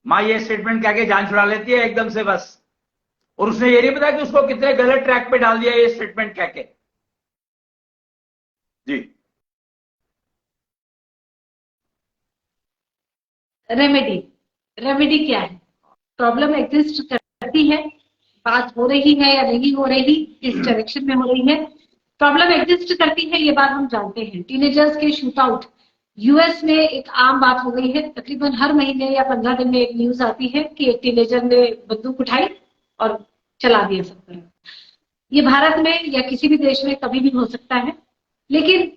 माँ ये स्टेटमेंट कह के जान छुड़ा लेती है एकदम से बस, और उसने ये नहीं पता कि उसको कितने गलत ट्रैक पे डाल दिया ये स्टेटमेंट कह के। जी, रेमेडी क्या है? प्रॉब्लम एग्जिस्ट करती है, बात हो रही है या नहीं हो रही, किस डायरेक्शन में हो रही है, प्रॉब्लम एग्जिस्ट करती है, ये बात हम जानते हैं। टीनेजर्स के शूट आउट यूएस में एक आम बात हो गई है। तकरीबन हर महीने या 15 दिन में एक न्यूज आती है कि एक टीनेजर ने बंदूक उठाई और चला दिया सब तरफ। ये भारत में या किसी भी देश में कभी भी हो सकता है, लेकिन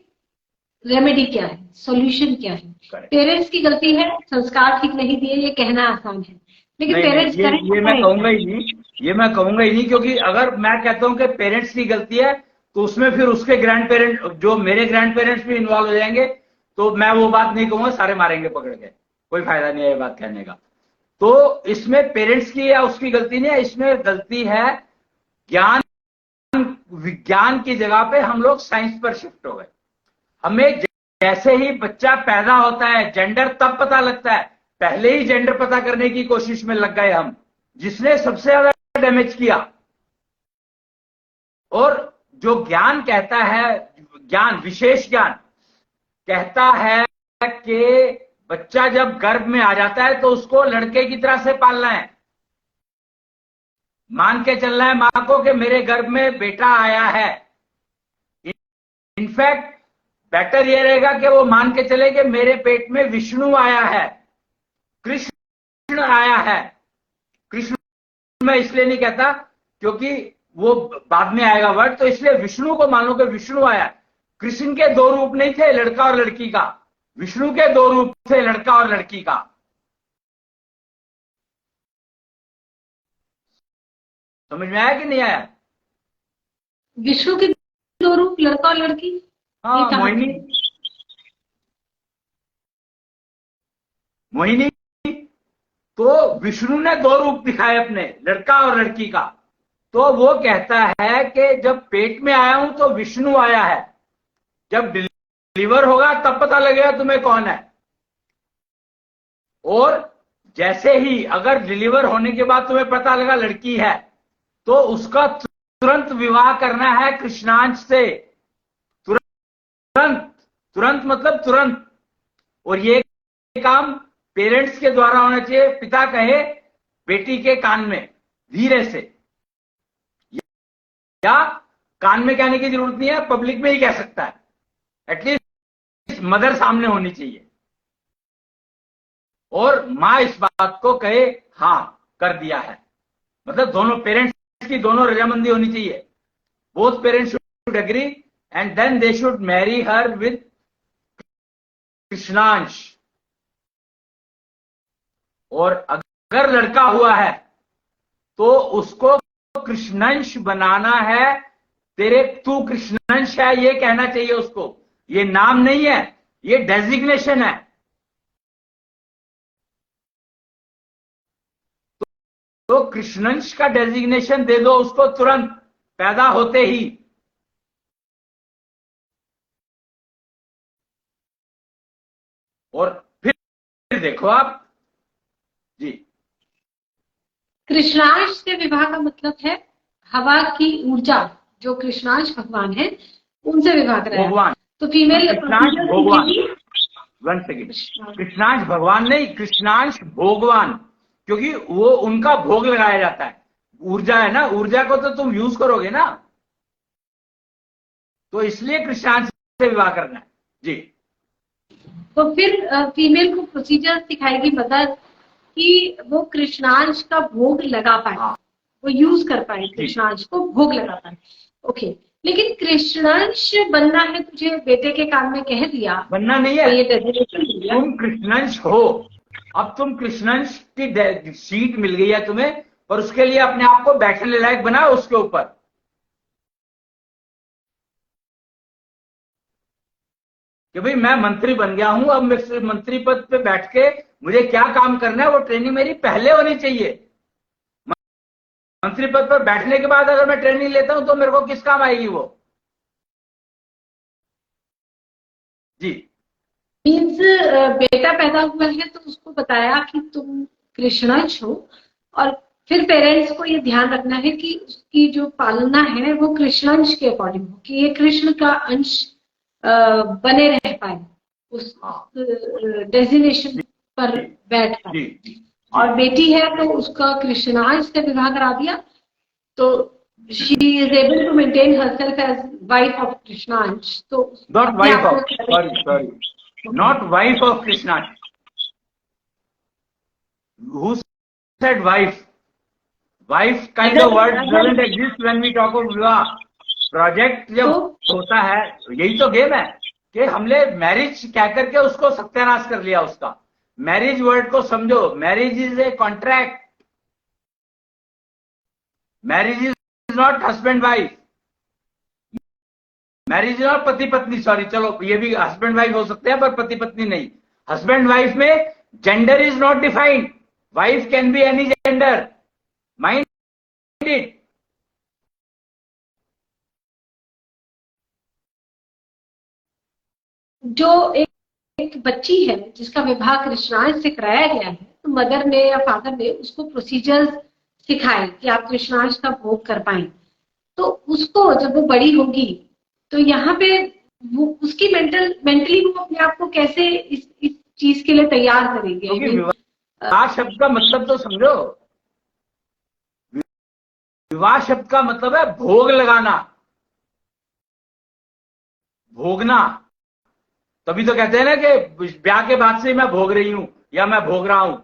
रेमेडी क्या है, सॉल्यूशन क्या है? पेरेंट्स की गलती है, संस्कार ठीक नहीं दिए, ये कहना आसान है, लेकिन पेरेंट्स ये मैं कहूंगा ही नहीं, ये मैं कहूंगा ही नहीं, क्योंकि अगर मैं कहता हूं कि पेरेंट्स की गलती है तो उसमें फिर उसके ग्रैंड पेरेंट, जो मेरे ग्रैंड पेरेंट्स भी इन्वॉल्व हो जाएंगे, तो मैं वो बात नहीं कहूंगा सारे मारेंगे पकड़ के, कोई फायदा नहीं है ये बात कहने का। तो इसमें पेरेंट्स की या उसकी गलती नहीं है, इसमें गलती है ज्ञान, विज्ञान की जगह पे हम लोग साइंस पर शिफ्ट हो गए। हमें जैसे ही बच्चा पैदा होता है जेंडर तब पता लगता है, पहले ही जेंडर पता करने की कोशिश में लग गए हम, जिसने सबसे ज्यादा डैमेज किया। और जो ज्ञान कहता है, ज्ञान, विशेष ज्ञान कहता है कि बच्चा जब गर्भ में आ जाता है तो उसको लड़के की तरह से पालना है, मान के चलना है मां को कि मेरे गर्भ में बेटा आया है। इनफैक्ट बेटर ये रहेगा कि वो मान के चले कि मेरे पेट में विष्णु आया है, कृष्ण आया है। कृष्ण मैं इसलिए नहीं कहता क्योंकि वो बाद में आएगा वर्ड, तो इसलिए विष्णु को मान लो कि विष्णु आया। कृष्ण के दो रूप नहीं थे, लड़का और लड़की का, विष्णु के दो रूप थे, लड़का और लड़की का। समझ में आया कि नहीं आया? विष्णु के दो रूप, लड़का और लड़की। हाँ, मोहिनी। तो विष्णु ने दो रूप दिखाए अपने, लड़का और लड़की का। तो वो कहता है कि जब पेट में आया हूं तो विष्णु आया है, जब डिलीवर होगा तब पता लगेगा तुम्हें कौन है। और जैसे ही अगर डिलीवर होने के बाद तुम्हें पता लगा लड़की है, तो उसका तुरंत विवाह करना है कृष्णांश से। तुरंत, तुरंत मतलब तुरंत। और ये काम पेरेंट्स के द्वारा होना चाहिए। पिता कहे बेटी के कान में धीरे से, या कान में कहने की जरूरत नहीं है, पब्लिक में ही कह सकता है, एटलीस्ट मदर सामने होनी चाहिए। और मां इस बात को कहे हां कर दिया है, मतलब दोनों पेरेंट्स की दोनों रजामंदी होनी चाहिए। Both parents should agree and then they should marry her with Krishnansh. और अगर लड़का हुआ है तो उसको कृष्णंश बनाना है। तेरे तू कृष्णंश है ये कहना चाहिए उसको। ये नाम नहीं है, ये डेजिग्नेशन है। तो कृष्णंश का डेजिग्नेशन दे दो उसको तुरंत पैदा होते ही। और फिर देखो आप जी, कृष्णांश से विवाह का मतलब है हवा की ऊर्जा, जो कृष्णांश भगवान है उनसे विवाह कराया। भगवान तो फीमेल कृष्णांश भगवान, वन सेकेंड, कृष्णांश भगवान नहीं, कृष्णांश भगवान, क्योंकि वो उनका भोग लगाया जाता है। ऊर्जा है ना, ऊर्जा को तो तुम यूज करोगे ना, तो इसलिए कृष्णांश से विवाह करना है जी। तो फिर फीमेल को प्रोसीजर सिखाएगी मदर कि वो कृष्णांश का भोग लगा पाए, वो यूज कर पाए, कृष्णांश को भोग लगा पाए। ओके, लेकिन कृष्णांश बनना है तुझे, बेटे के कान में कह दिया, बनना नहीं है, तो ये डेजिग्नेशन तुम कृष्णांश हो। अब तुम कृष्णांश की सीट मिल गई है तुम्हें, और उसके लिए अपने आप को बैठने लायक बनाओ उसके ऊपर। कि भाई मैं मंत्री बन गया हूं, अब मैं मंत्री पद पे बैठ के मुझे क्या काम करना है वो ट्रेनिंग मेरी पहले होनी चाहिए। मंत्री पद पर बैठने के बाद अगर मैं ट्रेनिंग लेता हूं तो मेरे को किस काम आएगी वो जी। मीन्स बेटा पैदा हुआ है तो उसको बताया कि तुम कृष्णांश हो, और फिर पेरेंट्स को ये ध्यान रखना है कि उसकी जो पालना है वो कृष्णांश के अकॉर्डिंग हो, कि ये कृष्ण का अंश बने रह पाए, उस डेजिग्नेशन पर बैठ पाए। और बेटी है तो उसका कृष्णांश से विवाह करा दिया, तो she is able to maintain herself as wife of Krishnansh. So not wife of, sorry, not wife of Krishnansh. Who said wife? Wife kind of word doesn't exist when we talk of विवाह। Project जब होता है, यही तो game है कि हमने marriage कह करके उसको सत्यानाश कर लिया उसका। मैरिज वर्ड को समझो, marriage is a contract, marriage is not husband wife, marriage is not पति पत्नी। सॉरी, चलो ये भी हस्बैंड वाइफ हो सकते हैं पर पति पत्नी नहीं। हस्बैंड वाइफ में gender is not defined, wife can be any gender, mind it. जो एक बच्ची है जिसका विवाह कृष्णांश से कराया गया है, तो मदर ने या फादर ने उसको प्रोसीजर्स सिखाए कि आप कृष्णांश का भोग कर पाए। तो उसको जब वो बड़ी होगी तो यहाँ पे वो उसकी मेंटली वो अपने आप को कैसे इस चीज के लिए तैयार करेगी। क्योंकि विवाह शब्द का मतलब तो समझो, विवाह शब्द का मतलब है भोग लगाना, भोगना। तभी तो कहते हैं ना कि ब्याह के बाद से मैं भोग रही हूं या मैं भोग रहा हूं,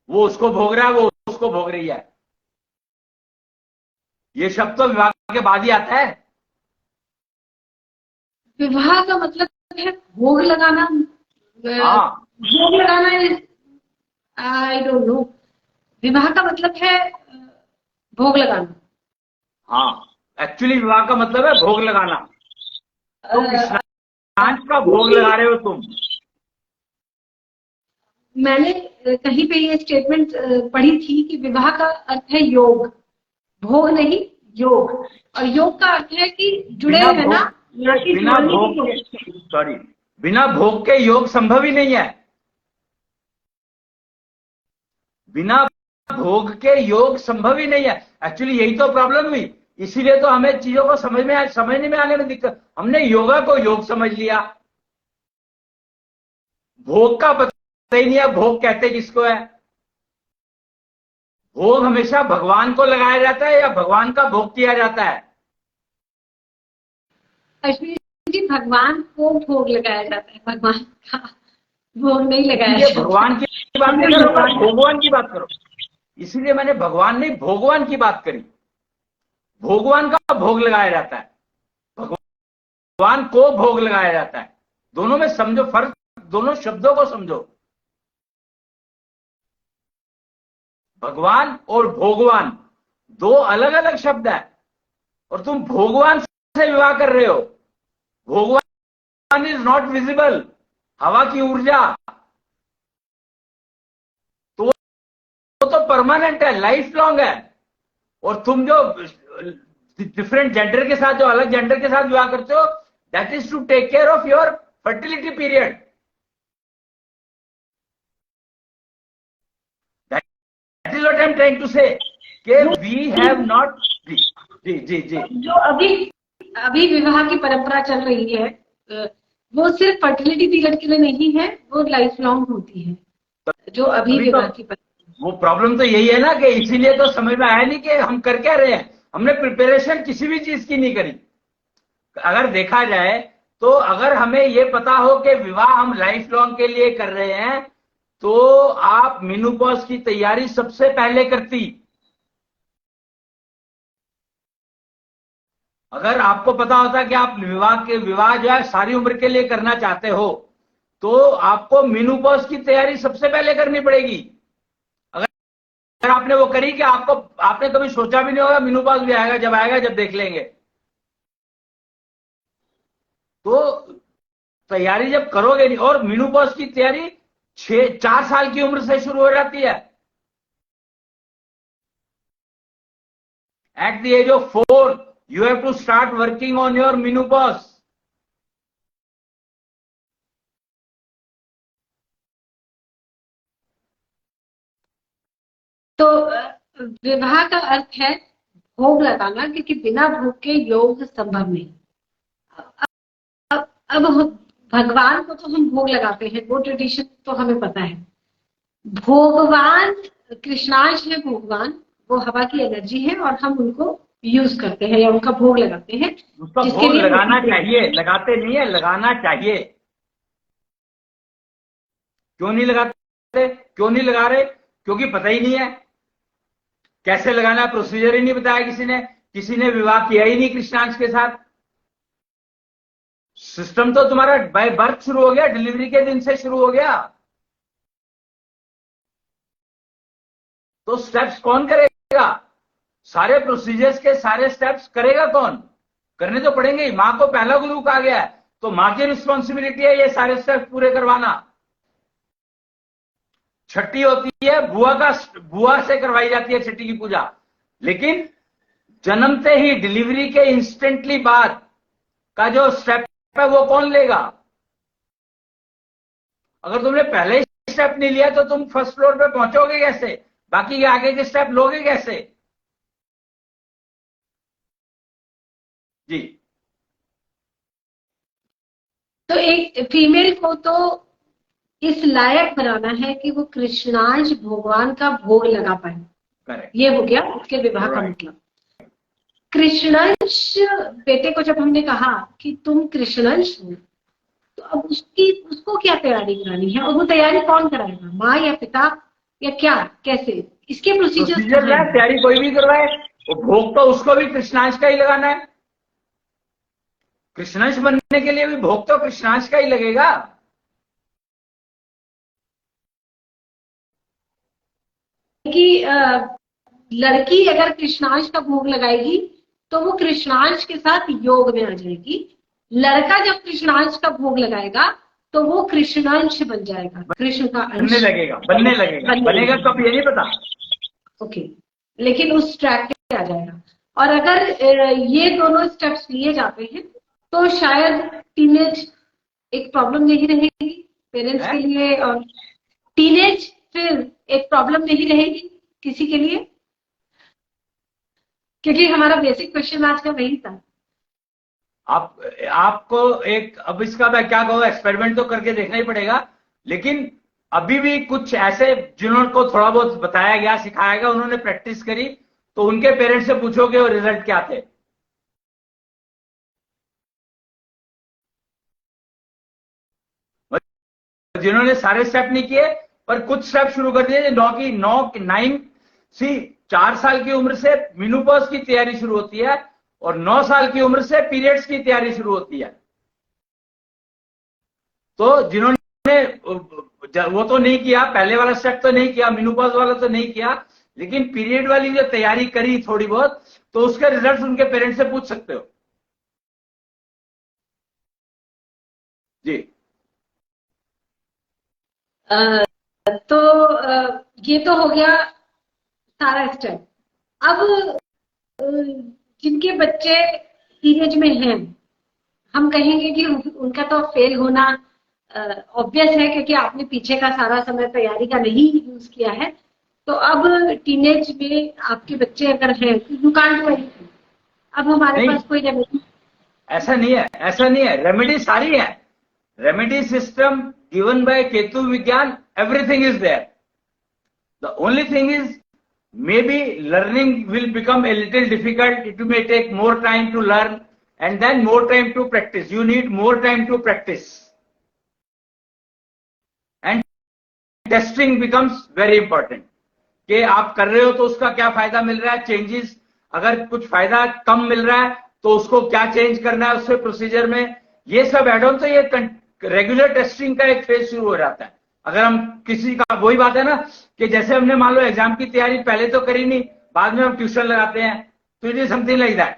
वो उसको भोग रहा है, वो उसको भोग रही है। ये शब्द तो विवाह के बाद ही आता है। विवाह का मतलब है भोग लगाना। हाँ, भोग लगाना इज, आई डोंट नो। विवाह का मतलब है भोग लगाना। हाँ, एक्चुअली विवाह का मतलब है भोग लगाना। तो अ, कृष्णांश का भोग लगा रहे हो तुम। मैंने कहीं पे ये स्टेटमेंट पढ़ी थी कि विवाह का अर्थ है योग, भोग नहीं, योग। और योग का अर्थ है कि जुड़े बिना रहना, भोग ना के, कि बिना जोड़ने की भोग के, कोशिश करना। सॉरी, बिना भोग के योग संभव ही नहीं है। बिना भोग के योग संभव ही नहीं है। एक्चुअली यही तो प्रॉब्लम हुई। इसीलिए तो हमें चीजों को समझने में आने में दिक्कत। हमने योगा को योग समझ लिया, भोग का पता ही नहीं है भोग कहते किसको है। भोग हमेशा भगवान को लगाया जाता है या भगवान का भोग किया जाता है। अश्विनी जी, भगवान को भोग लगाया जाता है, भगवान का भोग नहीं लगाया इसीलिए जाता है। भगवान की बात हमने नहीं करो, भगवान का, भगवान की बात करो। इसीलिए मैंने भगवान नहीं भगवान की बात करी। भगवान का भोग लगाया जाता है, भगवान को भोग लगाया जाता है। दोनों में समझो फर्क, दोनों शब्दों को समझो। भगवान और भोगवान दो अलग अलग शब्द है। और तुम भोगवान से विवाह कर रहे हो। भोगवान इज नॉट विजिबल, हवा की ऊर्जा। तो वो तो परमानेंट है, लाइफ लॉन्ग है। और तुम जो डिफरेंट जेंडर के साथ, जो अलग जेंडर के साथ विवाह करते हो, that is to take care of your fertility period. That is what I am trying to say, कि वी हैव नॉट। जी जी जी जी। जो अभी अभी विवाह की परंपरा चल रही है, वो सिर्फ फर्टिलिटी पीरियड के लिए नहीं है, वो लाइफ लॉन्ग होती है, जो अभी अभी तो विवाह की परंपरा। वो प्रॉब्लम तो यही है ना, कि इसीलिए तो समझ में आया नहीं कि हम कर क्या रहे हैं। हमने प्रिपरेशन किसी भी चीज की नहीं करी। अगर देखा जाए तो अगर हमें ये पता हो कि विवाह हम लाइफ लॉन्ग के लिए कर रहे हैं, तो आप मेनोपॉज की तैयारी सबसे पहले करती। अगर आपको पता होता कि आप विवाह जो है सारी उम्र के लिए करना चाहते हो, तो आपको मेनोपॉज की तैयारी सबसे पहले करनी पड़ेगी। अगर आपने वो करी कि आपने कभी सोचा भी नहीं होगा मेनोपॉज भी आएगा, जब देख लेंगे। तो तैयारी जब करोगे नहीं, और मेनोपॉज की तैयारी 4 साल की उम्र से शुरू हो जाती है। At the age of 4 you have to start working on your menopause. तो विवाह का अर्थ है भोग लगाना, क्योंकि बिना भोग के योग संभव नहीं। अब भगवान को तो हम भोग लगाते हैं, वो ट्रेडिशन तो हमें पता है। भोगवान कृष्णांश है, भगवान वो हवा की एनर्जी है, और हम उनको यूज करते हैं या उनका भोग लगाते हैं, उसका जिसके भोग लिए लगाना चाहिए, लगाते नहीं है, लगाना चाहिए। क्यों नहीं लगाते, क्यों नहीं लगा रहे? क्योंकि पता ही नहीं है कैसे लगाना है, प्रोसीजर ही नहीं बताया किसी ने विवाह किया ही नहीं कृष्णांश के साथ। सिस्टम तो तुम्हारा बाय बर्थ शुरू हो गया, डिलीवरी के दिन से शुरू हो गया। तो स्टेप्स कौन करेगा? सारे प्रोसीजर्स के सारे स्टेप्स करेगा कौन? करने तो पड़ेंगे ही। मां को पहला गुरु कहा गया है, तो मां की रिस्पॉन्सिबिलिटी है ये सारे स्टेप्स पूरे करवाना। छठी होती है बुआ से करवाई जाती है छठी की पूजा। लेकिन जन्मते ही डिलीवरी के इंस्टेंटली बाद का जो स्टेप है वो कौन लेगा? अगर तुमने पहले ही स्टेप नहीं लिया तो तुम फर्स्ट फ्लोर पे पहुंचोगे कैसे? बाकी के आगे के स्टेप लोगे कैसे? जी। तो एक फीमेल को तो इस लायक बनाना है कि वो कृष्णांश भगवान का भोग लगा पाए। करेक्ट। ये हो गया उसके विवाह का मतलब। कृष्णांश बेटे को जब हमने कहा कि तुम कृष्णांश हो, तो अब उसको क्या तैयारी करानी है, और वो तैयारी कौन कराएगा, माँ या पिता या क्या, कैसे, इसके प्रोसीजर्स प्रोसीजर कहाँ क्या है, हैं? तैयारी कोई भी करवाए, वो भोग तो उसको भी कृष्णांश का ही लगाना है। कृष्णांश बनने के लिए भी भोग तो कृष्णांश का ही लगेगा। कि लड़की अगर कृष्णांश का भोग लगाएगी तो वो कृष्णांश के साथ योग में आ जाएगी। लड़का जब कृष्णांश का भोग लगाएगा तो वो कृष्णांश बन जाएगा, कृष्ण का बनने अंश लगेगा, बनने लगेगा, बनेगा कब ये नहीं पता। ओके, लेकिन उस ट्रैक पे आ जाएगा। और अगर ये दोनों स्टेप्स लिए जाते हैं तो शायद टीनेज एक प्रॉब्लम नहीं रहेगी पेरेंट्स है? के लिए, और टीनेज फिर एक प्रॉब्लम नहीं रहेगी किसी के लिए, क्योंकि हमारा बेसिक क्वेश्चन आज का वही था। आपको एक, अब इसका मैं क्या कहूँ, एक्सपेरिमेंट तो करके देखना ही पड़ेगा, लेकिन अभी भी कुछ ऐसे जिन्होंने को थोड़ा बहुत बताया गया, सिखाया गया, उन्होंने प्रैक्टिस करी, तो उनके पेरेंट्स से पूछोगे वो रिजल्ट क्या थे। जिन्होंने सारे स्टेप नहीं किए पर कुछ स्टेप शुरू कर दिए, 9 सी 4 साल की उम्र से मेनोपॉज की तैयारी शुरू होती है और 9 साल की उम्र से पीरियड्स की तैयारी शुरू होती है। तो जिन्होंने वो तो नहीं किया, पहले वाला स्टेप तो नहीं किया, मेनोपॉज वाला तो नहीं किया, लेकिन पीरियड वाली जो तैयारी करी थोड़ी बहुत, तो उसके रिजल्ट उनके पेरेंट्स से पूछ सकते हो। जी। तो ये तो हो गया सारा स्टेप। अब जिनके बच्चे टीनेज में हैं, हम कहेंगे कि उनका तो फेल होना ऑब्वियस है, क्योंकि आपने पीछे का सारा समय तैयारी का नहीं यूज किया है। तो अब टीनेज में आपके बच्चे अगर हैं तो यू कांट डू एनीथिंग, अब हमारे नहीं, पास कोई रेमेडी। ऐसा नहीं है, ऐसा नहीं है, रेमेडी सारी है। Remedy system given by Ketu विज्ञान, everything is there. The only thing is, maybe learning will become a little difficult. It may take more time to learn and then more time to practice. You need more time to practice. And testing becomes very important. कि आप कर रहे हो तो उसका क्या फायदा मिल रहा है, चेंजेस, अगर कुछ फायदा कम मिल रहा है तो उसको क्या चेंज करना है उससे प्रोसीजर में, ये सब एड ऑन। तो ये रेगुलर टेस्टिंग का एक फेज शुरू हो जाता है। अगर हम किसी का, वही बात है ना कि जैसे हमने मान लो एग्जाम की तैयारी पहले तो करी नहीं, बाद में हम ट्यूशन लगाते हैं, तो it is something like that.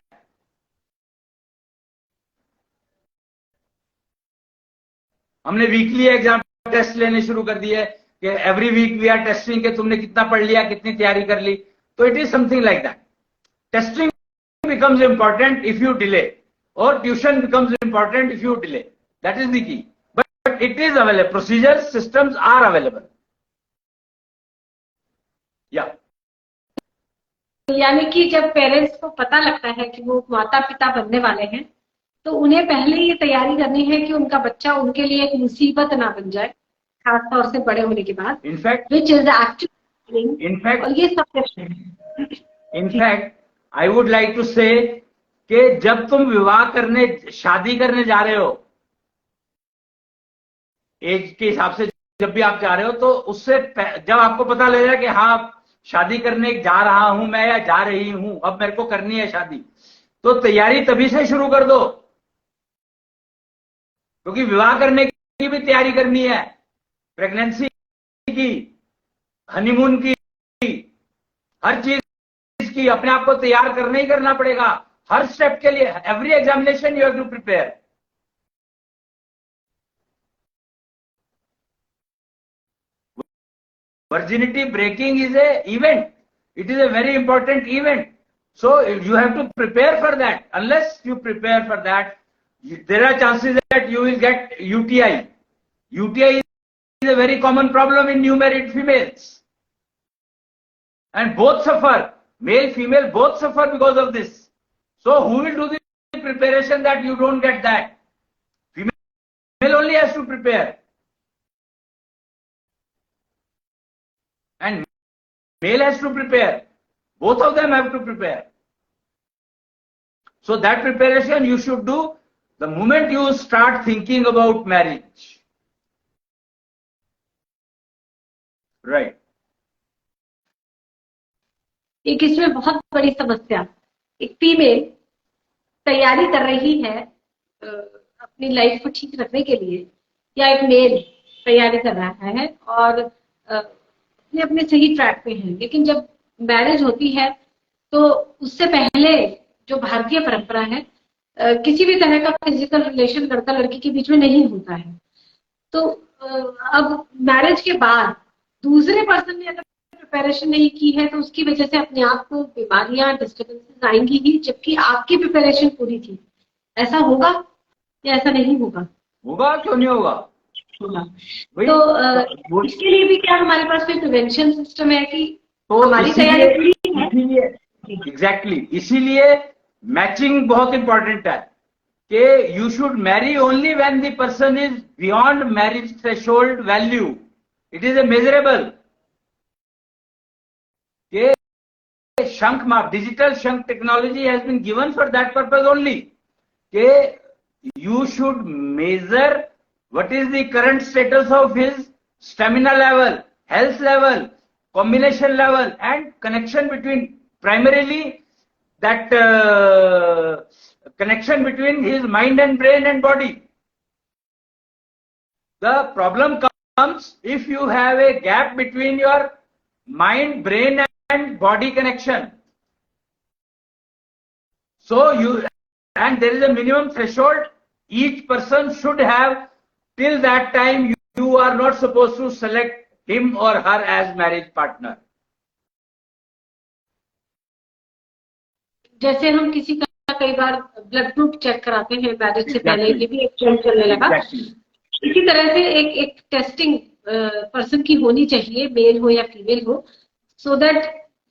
हमने वीकली एग्जाम टेस्ट लेने शुरू कर दिए कि every week we are testing कि तुमने कितना पढ़ लिया, कितनी तैयारी कर ली, तो it is something like that. Testing becomes important if you delay, or tuition becomes important if you delay. That is the key. But it is available. Procedures, systems are available. Yeah. यानी कि जब parents को पता लगता है कि वो माता पिता बनने वाले हैं, तो उन्हें पहले ये तैयारी करनी है कि उनका बच्चा उनके लिए एक मुसीबत ना बन जाए, खासतौर से बड़े होने के बाद। इनफैक्ट विच इज एक्चुअली, और ये सब in fact I would like to say कि जब तुम विवाह करने, शादी करने जा रहे हो, एज के हिसाब से जब भी आप जा रहे हो, तो उससे जब आपको पता लगेगा कि हाँ शादी करने जा रहा हूं मैं या जा रही हूं, अब मेरे को करनी है शादी, तो तैयारी तभी से शुरू कर दो, क्योंकि विवाह करने की भी तैयारी करनी है, प्रेगनेंसी की, हनीमून की, हर चीज की अपने आप को तैयार करना ही करना पड़ेगा हर स्टेप के लिए। Every examination you have to prepare. Virginity breaking is a event. It is a very important event. So you have to prepare for that. Unless you prepare for that, there are chances that you will get UTI. UTI is a very common problem in new married females. And both suffer. Male, female, both suffer because of this. So who will do the preparation that you don't get that. Female only has to prepare. And male has to prepare. Both of them have to prepare. So that preparation you should do the moment you start thinking about marriage. Right. एक इसमें बहुत बड़ी समस्या, एक female तैयारी कर रही है अपनी लाइफ को ठीक रखने के लिए, या एक मेल तैयारी कर रहा है और अपने अपने सही ट्रैक पे है, लेकिन जब मैरिज होती है तो उससे पहले जो भारतीय परंपरा है किसी भी तरह का फिजिकल रिलेशन लड़का लड़की के बीच में नहीं होता है। तो अब मैरिज के बाद दूसरे पर्सन ने अगर प्रिपरेशन नहीं की है तो उसकी वजह से अपने आप को बीमारियां, डिस्टर्बेंसेस आएंगी ही, जबकि आपकी प्रिपरेशन पूरी थी। ऐसा होगा या ऐसा नहीं होगा? होगा, क्यों नहीं होगा? होगा। तो इसके लिए भी क्या हमारे पास कोई प्रिवेंशन सिस्टम है कि तो हमारी तैयारी पूरी है? एग्जैक्टली, इसीलिए मैचिंग बहुत इंपॉर्टेंट है कि you should marry only when the person is beyond marriage threshold value, it is a measurable. के शंख माप, डिजिटल शंख technology has been given for that purpose only, के you should measure what is the current status of his stamina level, health level, combination level, and connection between, primarily that connection between his mind and brain and body. The problem comes if you have a gap between your mind, brain and body connection. So and there is a minimum threshold each person should have. Till that time you are not supposed to select him or her as marriage partner. जैसे हम किसी का कई बार blood group check कराते हैं marriage से पहले, ये भी एक ट्रेंड चलने लगा। इसी तरह से एक टेस्टिंग पर्सन की होनी चाहिए, मेल हो या फीमेल हो, सो दैट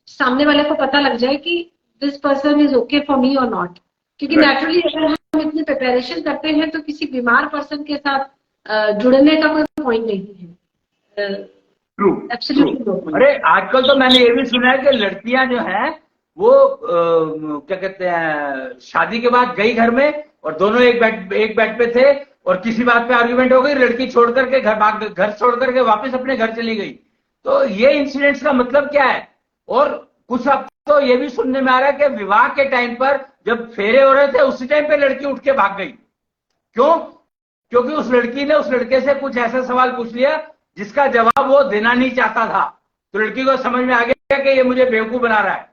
सामने वाले को पता लग जाए कि this person is okay for me और नॉट। क्योंकि नेचुरली अगर हम इतनी प्रिपरेशन करते हैं तो किसी बीमार पर्सन के साथ जुड़ने का कोई पॉइंट नहीं है। True, absolutely. अरे आजकल तो मैंने ये भी सुना है कि लड़कियां जो हैं वो क्या कहते हैं, शादी के बाद गई घर में और दोनों एक बेड पे थे और किसी बात पे आर्ग्यूमेंट हो गई, लड़की छोड़ करके घर छोड़ करके वापस अपने घर चली गई। तो ये इंसिडेंट्स का मतलब क्या है? और कुछ अब तो ये भी सुनने में आ रहा है कि विवाह के टाइम पर जब फेरे हो रहे थे उसी टाइम पे लड़की उठ के भाग गई। क्यों? क्योंकि उस लड़की ने उस लड़के से कुछ ऐसा सवाल पूछ लिया जिसका जवाब वो देना नहीं चाहता था। तो लड़की को समझ में आ गया कि ये मुझे बेवकूफ बना रहा है,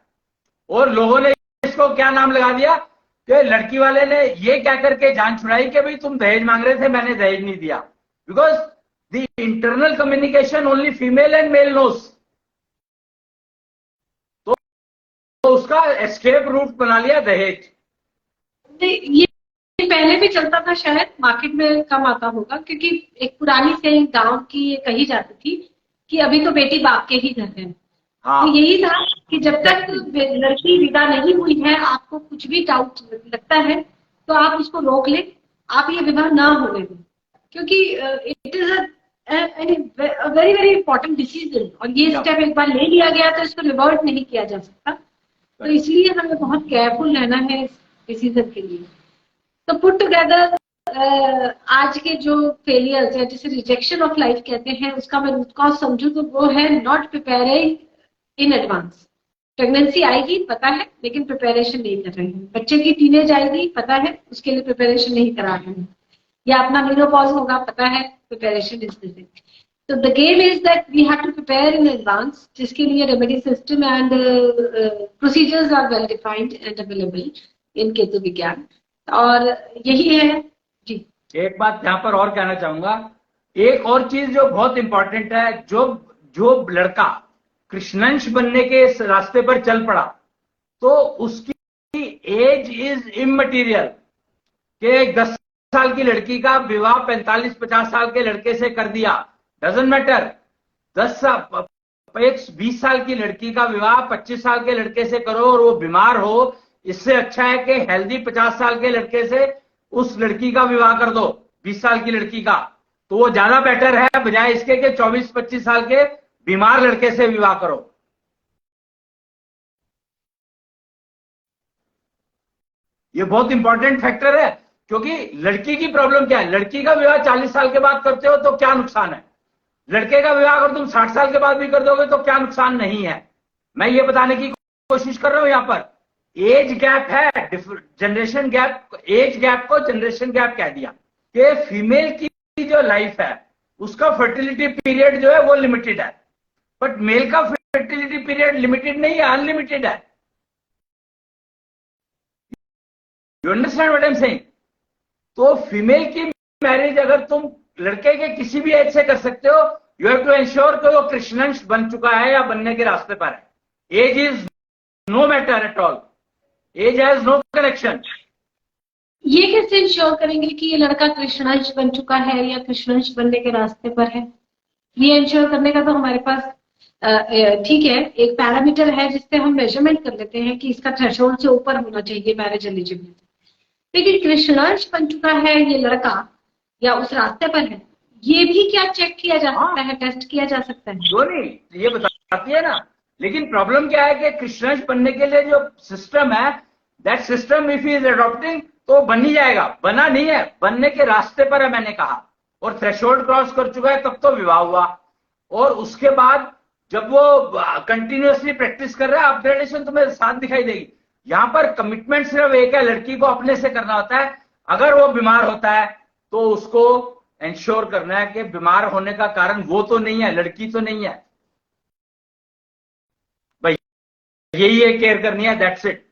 और लोगों ने इसको क्या नाम लगा दिया कि लड़की वाले ने ये क्या करके जान छुड़ाई कि भाई तुम दहेज मांग रहे थे, मैंने दहेज नहीं दिया। Because the internal communication only female and male knows. तो उसका एस्केप रूट बना लिया दहेज। ये पहले भी चलता था, शायद मार्केट में कम आता होगा, क्योंकि एक पुरानी से गांव की ये कही जाती थी कि अभी तो बेटी बाप के ही घर है। हाँ। तो यही था कि जब तक लड़की विदा नहीं हुई है, आपको कुछ भी डाउट लगता है तो आप उसको रोक ले, आप ये विवाह ना होने दें, क्योंकि it is a very very important decision, और ये स्टेप एक बार ले लिया गया तो इसको रिवर्ट नहीं किया जा सकता। तो इसलिए हमें बहुत केयरफुल रहना है इस डिसीजन के लिए। तो पुट टुगेदर आज के जो फेलियर्स है, जिसे रिजेक्शन ऑफ लाइफ कहते हैं, उसका मैं रूट कॉज समझू तो वो है not preparing in advance. Pregnancy आएगी पता है, लेकिन प्रिपरेशन नहीं कर रहे हैं। बच्चे की टीनेज आएगी पता है, उसके लिए प्रिपरेशन नहीं करा रहे हैं। या अपना मेनोपॉज होगा पता है, preparation is this. So the game is that we have to prepare in advance, जिसके लिए remedy system and procedures are well defined and available in Ketu विज्ञान, और यही है जी। एक बात यहाँ पर और कहना चाहूंगा, एक और चीज जो बहुत इंपॉर्टेंट है, जो लड़का कृष्णंश बनने के रास्ते पर चल पड़ा तो उसकी एज इज इममटीरियल। कि 10 साल की लड़की का विवाह 45-50 साल के लड़के से कर दिया, डजंट मैटर। 20 साल की लड़की का विवाह 25 साल के लड़के से करो और वो बीमार हो इससे अच्छा है कि हेल्दी 50 साल के लड़के से उस लड़की का विवाह कर दो, 20 साल की लड़की का, तो वो ज्यादा बेटर है बजाय इसके कि 24-25 साल के बीमार लड़के से विवाह करो। ये बहुत इंपॉर्टेंट फैक्टर है, क्योंकि लड़की की प्रॉब्लम क्या है, लड़की का विवाह 40 साल के बाद करते हो तो क्या नुकसान है, लड़के का विवाह अगर तुम 60 साल के बाद भी कर दोगे तो क्या नुकसान नहीं है। मैं ये बताने की कोशिश कर रहा हूं, यहां पर एज गैप है, जनरेशन गैप, एज गैप को जनरेशन गैप कह दिया कि फीमेल की जो लाइफ है उसका फर्टिलिटी पीरियड जो है वो लिमिटेड है, बट मेल का फर्टिलिटी पीरियड लिमिटेड नहीं है, अनलिमिटेड है। You understand what I am saying? तो फीमेल की मैरिज अगर तुम लड़के के किसी भी एज से कर सकते हो, यू हैव टू एंश्योर कि वो कृष्णंश बन चुका है या बनने के रास्ते पर है। Age is no matter at all, age has no connection. ये कैसे इंश्योर करेंगे कि ये लड़का कृष्णंश बन चुका है या कृष्णंश बनने के रास्ते पर है? ये इंश्योर करने का तो हमारे पास ठीक है एक पैरामीटर है जिससे हम मेजरमेंट कर लेते हैं कि इसका थ्रेशोल्ड से ऊपर होना चाहिए मैरिज एलिजिबिलिटी, लेकिन कृष्णंश बन चुका है ये लड़का या उस रास्ते पर है, ये भी क्या चेक किया जा सकता है, टेस्ट किया जा सकता है? क्यों नहीं, ये बताती है ना। लेकिन प्रॉब्लम क्या है कि कृष्णंश बनने के लिए जो सिस्टम है, that system if is adopting तो बन ही जाएगा, बना नहीं है, बनने के रास्ते पर है मैंने कहा, और थ्रेशोल्ड क्रॉस कर चुका है तब तो विवाह हुआ, और उसके बाद जब वो कंटिन्यूअसली प्रैक्टिस कर रहा है अपग्रेडेशन तुम्हें साथ दिखाई देगी। यहां पर कमिटमेंट सिर्फ एक है, लड़की को अपने से करना होता है। अगर वो बीमार होता है तो उसको इंश्योर करना है कि बीमार होने का कारण वो तो नहीं है, लड़की तो नहीं है, भाई यही है, केयर करनी है, दैट्स इट।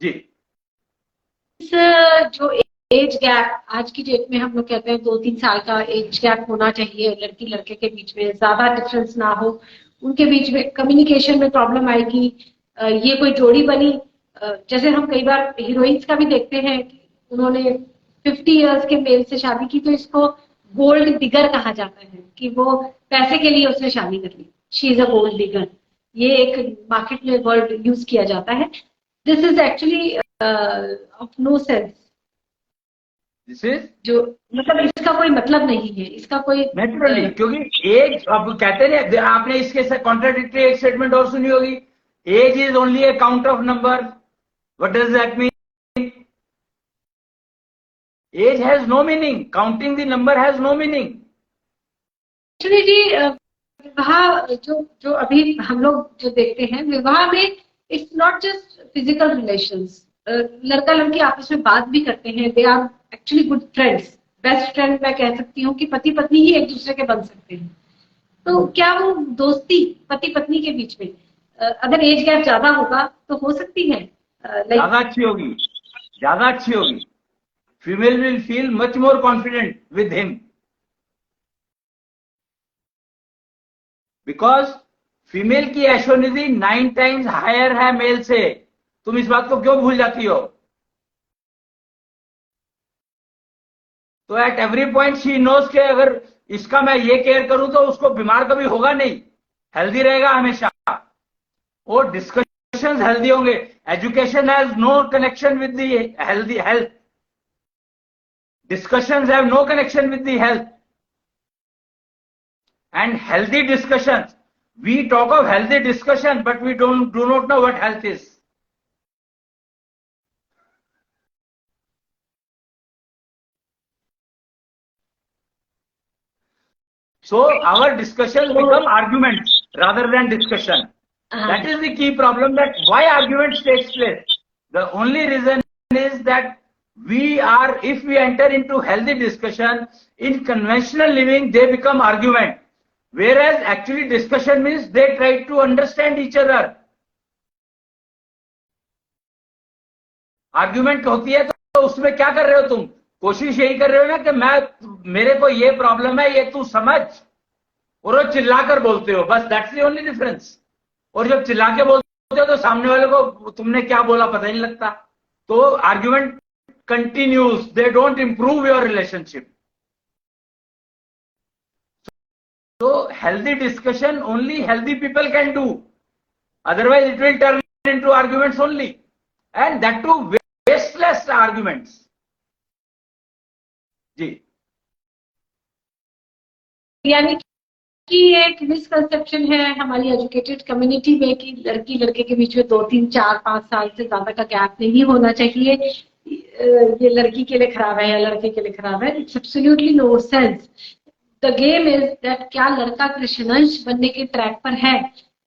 जी, इस जो एज गैप आज की डेट में हम लोग कहते हैं 2-3 साल का एज गैप होना चाहिए लड़की लड़के के बीच में, ज्यादा डिफरेंस ना हो उनके बीच में, कम्युनिकेशन में प्रॉब्लम आएगी। ये कोई जोड़ी बनी, जैसे हम कई बार हीरोइंस का भी देखते हैं कि उन्होंने 50 इयर्स के मेल से शादी की तो इसको गोल्ड डिगर कहा जाता है कि वो पैसे के लिए उसने शादी कर ली, she is a gold digger. ये एक मार्केट में वर्ड यूज किया जाता है। This is actually of no sense, this is जो मतलब इसका कोई मतलब नहीं है, इसका कोई नेचुरली, क्योंकि एज, अब कहते हैं आपने इसके साथ कॉन्ट्राडिक्टरी एक स्टेटमेंट और सुनी होगी, age is only a count of number. What does that mean? Age has no meaning, counting the number has no meaning. Actually जी विवाह जो जो अभी हम लोग जो देखते हैं विवाह में, it's not just physical relations, लड़का लड़की आपस में बात भी करते हैं, they are actually good friends, best friend मैं कह सकती हूँ कि पति पत्नी ही एक दूसरे के बन सकते हैं। तो क्या वो दोस्ती पति पत्नी के बीच में अगर एज गैप ज्यादा होगा तो हो सकती है ज्यादा अच्छी होगी, ज्यादा अच्छी होगी। Female will feel much more confident with him, because female की ऐशोनिधि 9 टाइम्स हायर है मेल से। तुम इस बात को क्यों भूल जाती हो? तो at every point she knows के अगर इसका मैं ये केयर करूं तो उसको बीमार कभी होगा नहीं, हेल्दी रहेगा हमेशा, और डिस्कशंस हेल्दी होंगे। Education has no connection with the healthy health, discussions have no connection with the health, and healthy discussions, we talk of healthy discussion but we do not know what health is. So our discussions become arguments rather than discussion. That is the key problem, that why arguments takes place. The only reason is that we are, if we enter into healthy discussion, in conventional living they become argument, whereas actually discussion means they try to understand each other. Argument होती है तो उसमें क्या कर रहे हो तुम? कोशिश यही कर रहे हो ना कि मेरे को ये प्रॉब्लम है, ये तू समझ, और वो चिल्लाकर बोलते हो, बस दैट्स द ओनली डिफरेंस। और जब चिल्ला के बोलते हो तो सामने वाले को तुमने क्या बोला पता ही नहीं लगता, तो argument continues, they don't improve your relationship. So healthy discussion only healthy people can do. Otherwise, it will turn into arguments only, and that too wasteless arguments. जी, यानी कि एक मिसकंसेप्शन है हमारी एजुकेटेड कम्युनिटी में कि लड़की लड़के के बीच में 2, 3, 4, 5 साल से ज्यादा का गैप नहीं होना चाहिए, ये लड़की के लिए खराब है या लड़के के लिए खराब है. It's absolutely no sense. The game is that क्या लड़का कृष्णांश बनने के ट्रैक पर है,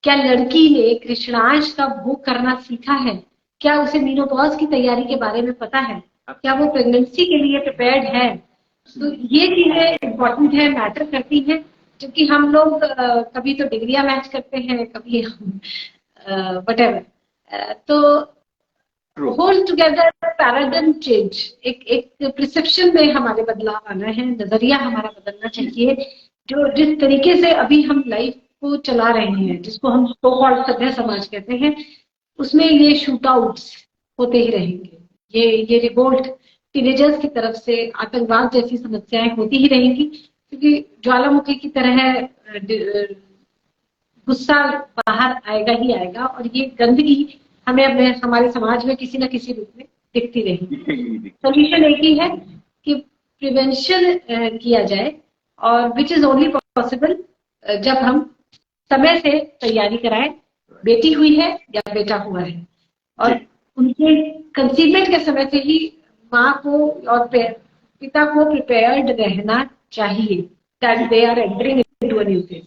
क्या लड़की ने कृष्णांश का भोग करना सीखा है, क्या उसे मीनोपॉज की तैयारी के बारे में पता है, क्या वो प्रेगनेंसी के लिए प्रिपेयर्ड है. तो ये चीजें इम्पोर्टेंट है, मैटर करती है, क्योंकि हम लोग कभी तो डिग्रियां मैच करते हैं, कभी वटेवर. तो होल टुगेदर पैराडाइम चेंज, एक परसेप्शन में हमारे बदलाव आना है, नजरिया हमारा बदलना चाहिए. जो जिस तरीके से अभी हम लाइफ को चला रहे हैं, जिसको हम सो कॉल्ड सभ्य समाज कहते हैं, उसमें ये शूट आउट्स होते ही रहेंगे. ये रिवोल्ट टीनेजर्स की तरफ से आतंकवाद जैसी समस्याएं होती ही रहेंगी, क्योंकि ज्वालामुखी की तरह गुस्सा बाहर आएगा ही आएगा, और ये गंदगी हमें हमारे समाज में किसी न किसी रूप में दिखती रहेगी. सोल्यूशन एक ही है कि प्रिवेंशन किया जाए, और विच इज ओनली पॉसिबल जब हम समय से तैयारी कराएं. बेटी हुई है या बेटा हुआ है, और उनके कंसीवमेंट के समय से ही माँ को और पिता को प्रिपेयर्ड रहना चाहिए that they are entering into a new phase.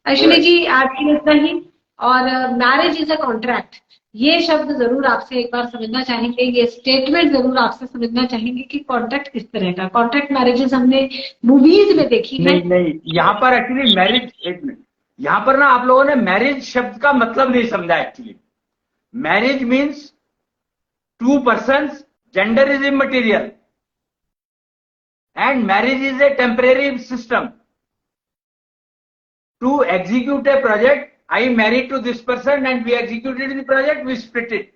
Ashwini ji, आज के इतना ही. और मैरिज इज अ कॉन्ट्रैक्ट, ये शब्द जरूर आपसे एक बार समझना चाहेंगे, ये स्टेटमेंट जरूर आपसे समझना चाहेंगे कि कॉन्ट्रैक्ट किस तरह का. कॉन्ट्रैक्ट मैरिजेस हमने मूवीज में देखी है. नहीं, यहाँ पर एक्चुअली मैरिज, एक मिनट, यहाँ पर ना आप लोगों ने मैरिज शब्द का मतलब नहीं समझा. Actually marriage means 2 persons, gender is immaterial, and marriage is a temporary system. To execute a project, I married to this person and we executed the project, we split it.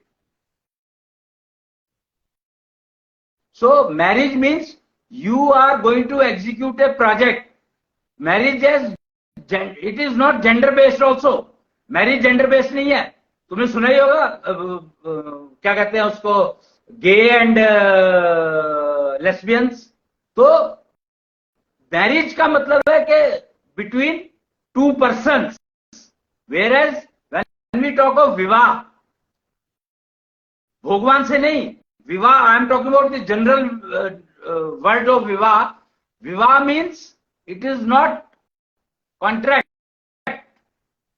So marriage means you are going to execute a project. Marriage is, it is not gender based also. Marriage gender based नहीं है. तुमने सुना ही होगा क्या कहते हैं उसको, गे and lesbians. तो मैरिज का मतलब है कि between 2 persons, whereas when we talk of विवाह, भगवान से नहीं, विवाह, I am talking about the general word of विवाह. विवाह means it is not contract,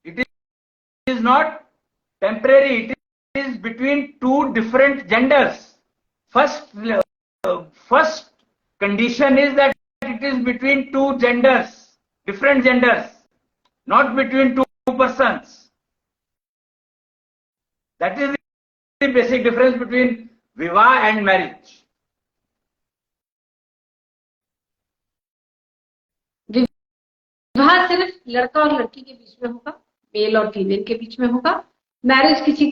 it is not temporary, it is between 2 different genders. First condition is that it is between 2 genders, different genders, not between 2 persons. That is the basic difference between vivah and marriage. विवाह सिर्फ लड़का और लड़की के बीच में होगा, mail और female के बीच में होगा. मैरिज किसी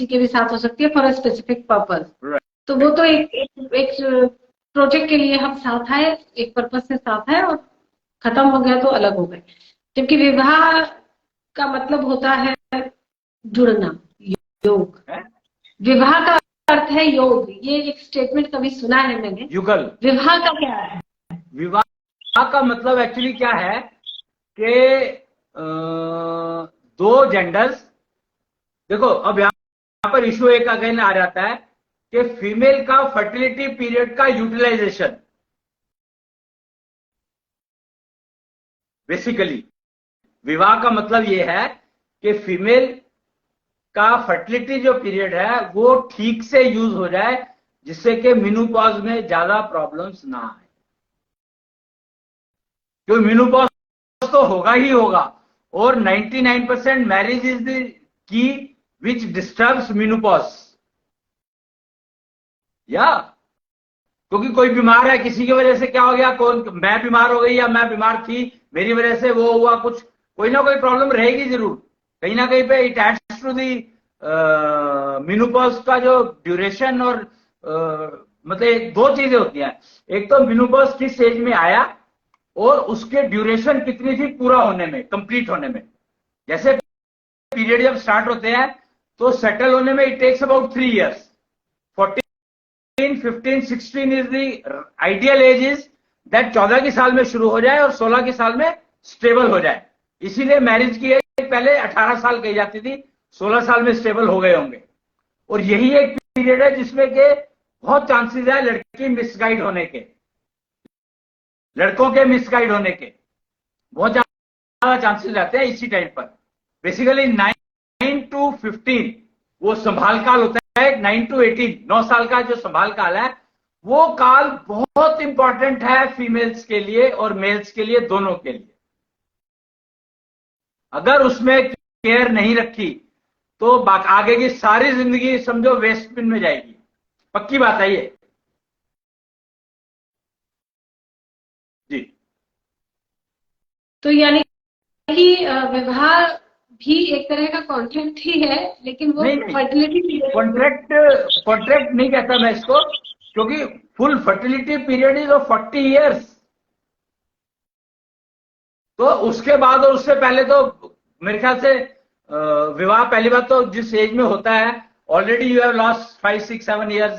के भी साथ हो सकती है फॉर अ स्पेसिफिक पर्पस. तो वो तो एक प्रोजेक्ट के लिए हम साथ आए, एक पर्पस से साथ आए, और खत्म हो गया तो अलग हो गए. जबकि विवाह का मतलब होता है जुड़ना, योग. विवाह का अर्थ है योग. ये एक स्टेटमेंट कभी सुना है मैंने. युगल. विवाह का क्या है? विवाह का मतलब एक्चुअली क्या है कि 2 genders. देखो, अब यहां पर इशू एक अगेन आ जाता है कि फीमेल का फर्टिलिटी पीरियड का यूटिलाइजेशन. बेसिकली विवाह का मतलब यह है कि फीमेल का फर्टिलिटी जो पीरियड है वो ठीक से यूज हो जाए, जिससे कि मेनोपॉज में ज्यादा प्रॉब्लम्स ना आए. क्योंकि मेनोपॉज तो होगा ही होगा, और 99% marriage is the key which disturbs menopause. या क्योंकि कोई बीमार है, किसी की वजह से क्या हो गया, मैं बीमार हो गई या मैं बीमार थी, मेरी वजह से वो हुआ, कुछ कोई ना कोई प्रॉब्लम रहेगी जरूर कहीं ना कहीं पे. It adds to the menopause का जो ड्यूरेशन, और मतलब 2 चीजें होती हैं. एक तो मेनोपॉज किस स्टेज में आया और उसके ड्यूरेशन कितनी थी पूरा होने में, कंप्लीट होने में. जैसे पीरियड जब स्टार्ट होते हैं तो सेटल होने में it takes about 3 years. 14, 15, 16 is the ideal age is that 14 की साल में शुरू हो जाए और 16 की साल में स्टेबल हो जाए. इसीलिए मैरिज की एज पहले 18 साल कही जाती थी, 16 साल में स्टेबल हो गए होंगे. और यही एक पीरियड है जिसमें के बहुत चांसेस है लड़की मिसगाइड होने के, लड़कों के मिसगाइड होने के बहुत ज्यादा चांसेस रहते हैं इसी टाइम पर. बेसिकली 9 to 15 वो संभाल काल होता है. 9 to 18 9 साल का जो संभाल काल है वो काल बहुत इंपॉर्टेंट है फीमेल्स के लिए और मेल्स के लिए, दोनों के लिए. अगर उसमें केयर नहीं रखी तो आगे की सारी जिंदगी समझो वेस्ट बिन में जाएगी. पक्की बात है ये जी. तो यानी कि विवाह भी एक तरह का कॉन्ट्रैक्ट ही है, लेकिन वो फर्टिलिटी कॉन्ट्रैक्ट नहीं कहता मैं इसको, क्योंकि full fertility period is of 40 years. तो उसके बाद और उससे पहले तो मेरे ख्याल से विवाह पहली बात तो जिस एज में होता है already you have lost 5, 6, 7 years.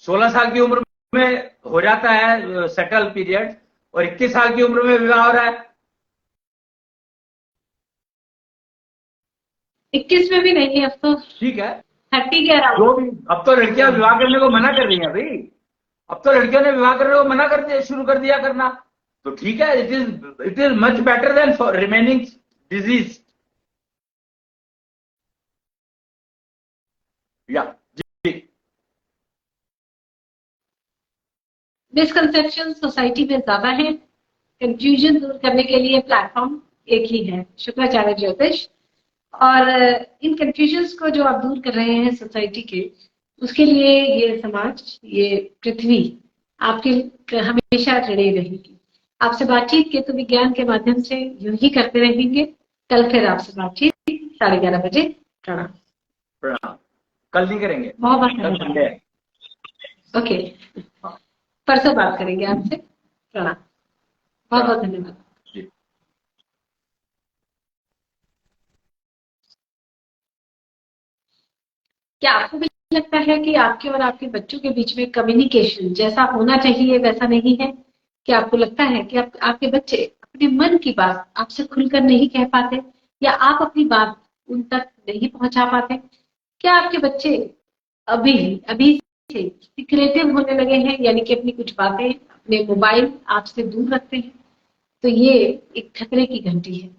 16 साल की उम्र में हो जाता है सेटल पीरियड और 21 साल की उम्र में विवाह हो रहा है. 21 में भी नहीं, अब तो ठीक है 30 के अराउंड. जो भी, अब तो लड़कियां विवाह करने को मना कर रही हैं भाई. अब तो लड़कियों ने विवाह करने को मना कर दिया, शुरू कर दिया करना. तो ठीक है, it is much better than for remaining disease. या जी. मिसकंसेप्शन सोसाइटी में ज्यादा है. कंफ्यूजन दूर करने के लिए प्लेटफॉर्म एक ही है, शुक्राचार्य ज्योतिष. और इन कंफ्यूजन्स को जो आप दूर कर रहे हैं सोसाइटी के, उसके लिए ये समाज, ये पृथ्वी आपके हमेशा ऋणी रहेगी. आपसे बातचीत केतु विज्ञान के माध्यम से यूं ही करते रहेंगे. कल फिर आपसे बातचीत 11:30 बजे. प्रणाम. प्रणाम. कल नहीं करेंगे, बहुत कल संडे है. ओके, परसों बात करेंगे आपसे. प्रणाम. बहुत बहुत धन्यवाद. क्या आपको भी लगता है कि आपके और आपके बच्चों के बीच में कम्युनिकेशन जैसा होना चाहिए वैसा नहीं है? क्या आपको लगता है कि आपके बच्चे अपने मन की बात आपसे खुलकर नहीं कह पाते, या आप अपनी बात उन तक नहीं पहुंचा पाते? क्या आपके बच्चे अभी से सिक्रेटिव होने लगे हैं, यानी कि अपनी कुछ बातें अपने मोबाइल आपसे दूर रखते हैं? तो ये एक खतरे की घंटी है.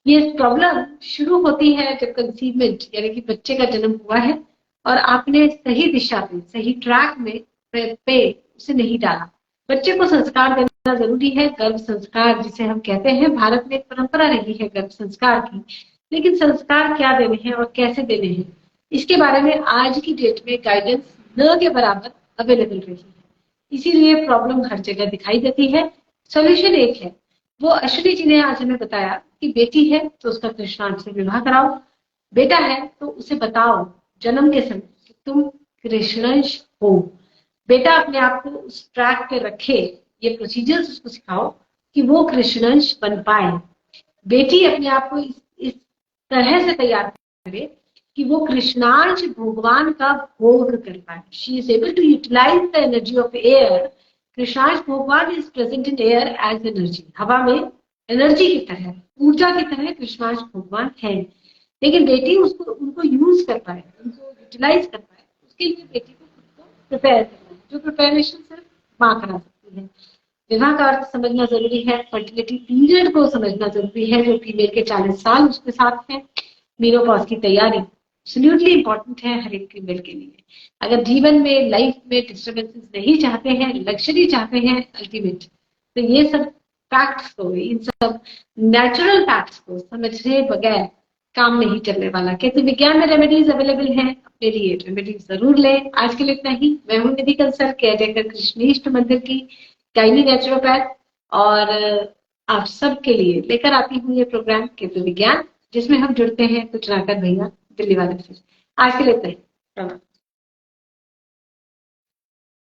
ये प्रॉब्लम शुरू होती है जब कंसीवमेंट यानी कि बच्चे का जन्म हुआ है और आपने सही दिशा पे, सही ट्रैक में पे उसे नहीं डाला. बच्चे को संस्कार देना जरूरी है. गर्भ संस्कार जिसे हम कहते हैं, भारत में एक परंपरा रही है गर्भ संस्कार की, लेकिन संस्कार क्या देने हैं और कैसे देने हैं, इसके बारे में आज की डेट में गाइडेंस न के बराबर अवेलेबल रही है. इसीलिए प्रॉब्लम हर जगह दिखाई देती है. सोल्यूशन एक है, वो अश्विनी जी ने आज हमें बताया कि बेटी है तो उसका कृष्णांश से विवाह कराओ, बेटा है तो उसे बताओ जन्म के समय कि तुम कृष्णांश हो. बेटा अपने आप को उस ट्रैक पे रखे, ये प्रोसीजर्स उसको सिखाओ कि वो कृष्णांश बन पाए. बेटी अपने आप को इस तरह से तैयार करे कि वो कृष्णांश भगवान का भोग कर पाए. She is able to utilise the energy of air. Krishnansh भगवान is present in air as energy. हवा में एनर्जी की तरह, ऊर्जा की तरह कृष्णांश भगवान है. लेकिन बेटी उनको यूज कर पाए, उनको यूटिलाइज कर पाए, उसके लिए बेटी को खुद को प्रिपेयर करना है, जो प्रिपेरेशन सिर्फ माँ करा सकती है. विवाह का अर्थ समझना जरूरी है. फर्टिलिटी पीरियड को समझना जरूरी है, जो फीमेल के 40 साल उसके साथ है. मेनोपॉज की तैयारी एब्सोल्युटली इंपॉर्टेंट है हर एक फीमेल के लिए. अगर जीवन में, लाइफ में डिस्टर्बेंसेस नहीं चाहते हैं, लग्जरी चाहते हैं अल्टीमेट, तो ये सब फैक्ट्स को, इन सब नेचुरल फैक्ट्स को समझे बगैर काम नहीं चलने वाला. केतु विज्ञान में रेमेडीज अवेलेबल हैं, अपने लिए रेमेडीज जरूर लें. आज के लिए इतना ही. मैं हूं निधि कंसल, केयरटेकर कृष्णेष्ट मंदिर की, गायनी नेचुरोपैथ, और आप सबके लिए लेकर आती हूँ ये प्रोग्राम केतु विज्ञान, जिसमें हम जुड़ते हैं कुछ राकर भैया दिल्ली वाले से. आज के लिए इतना ही. प्रणाम.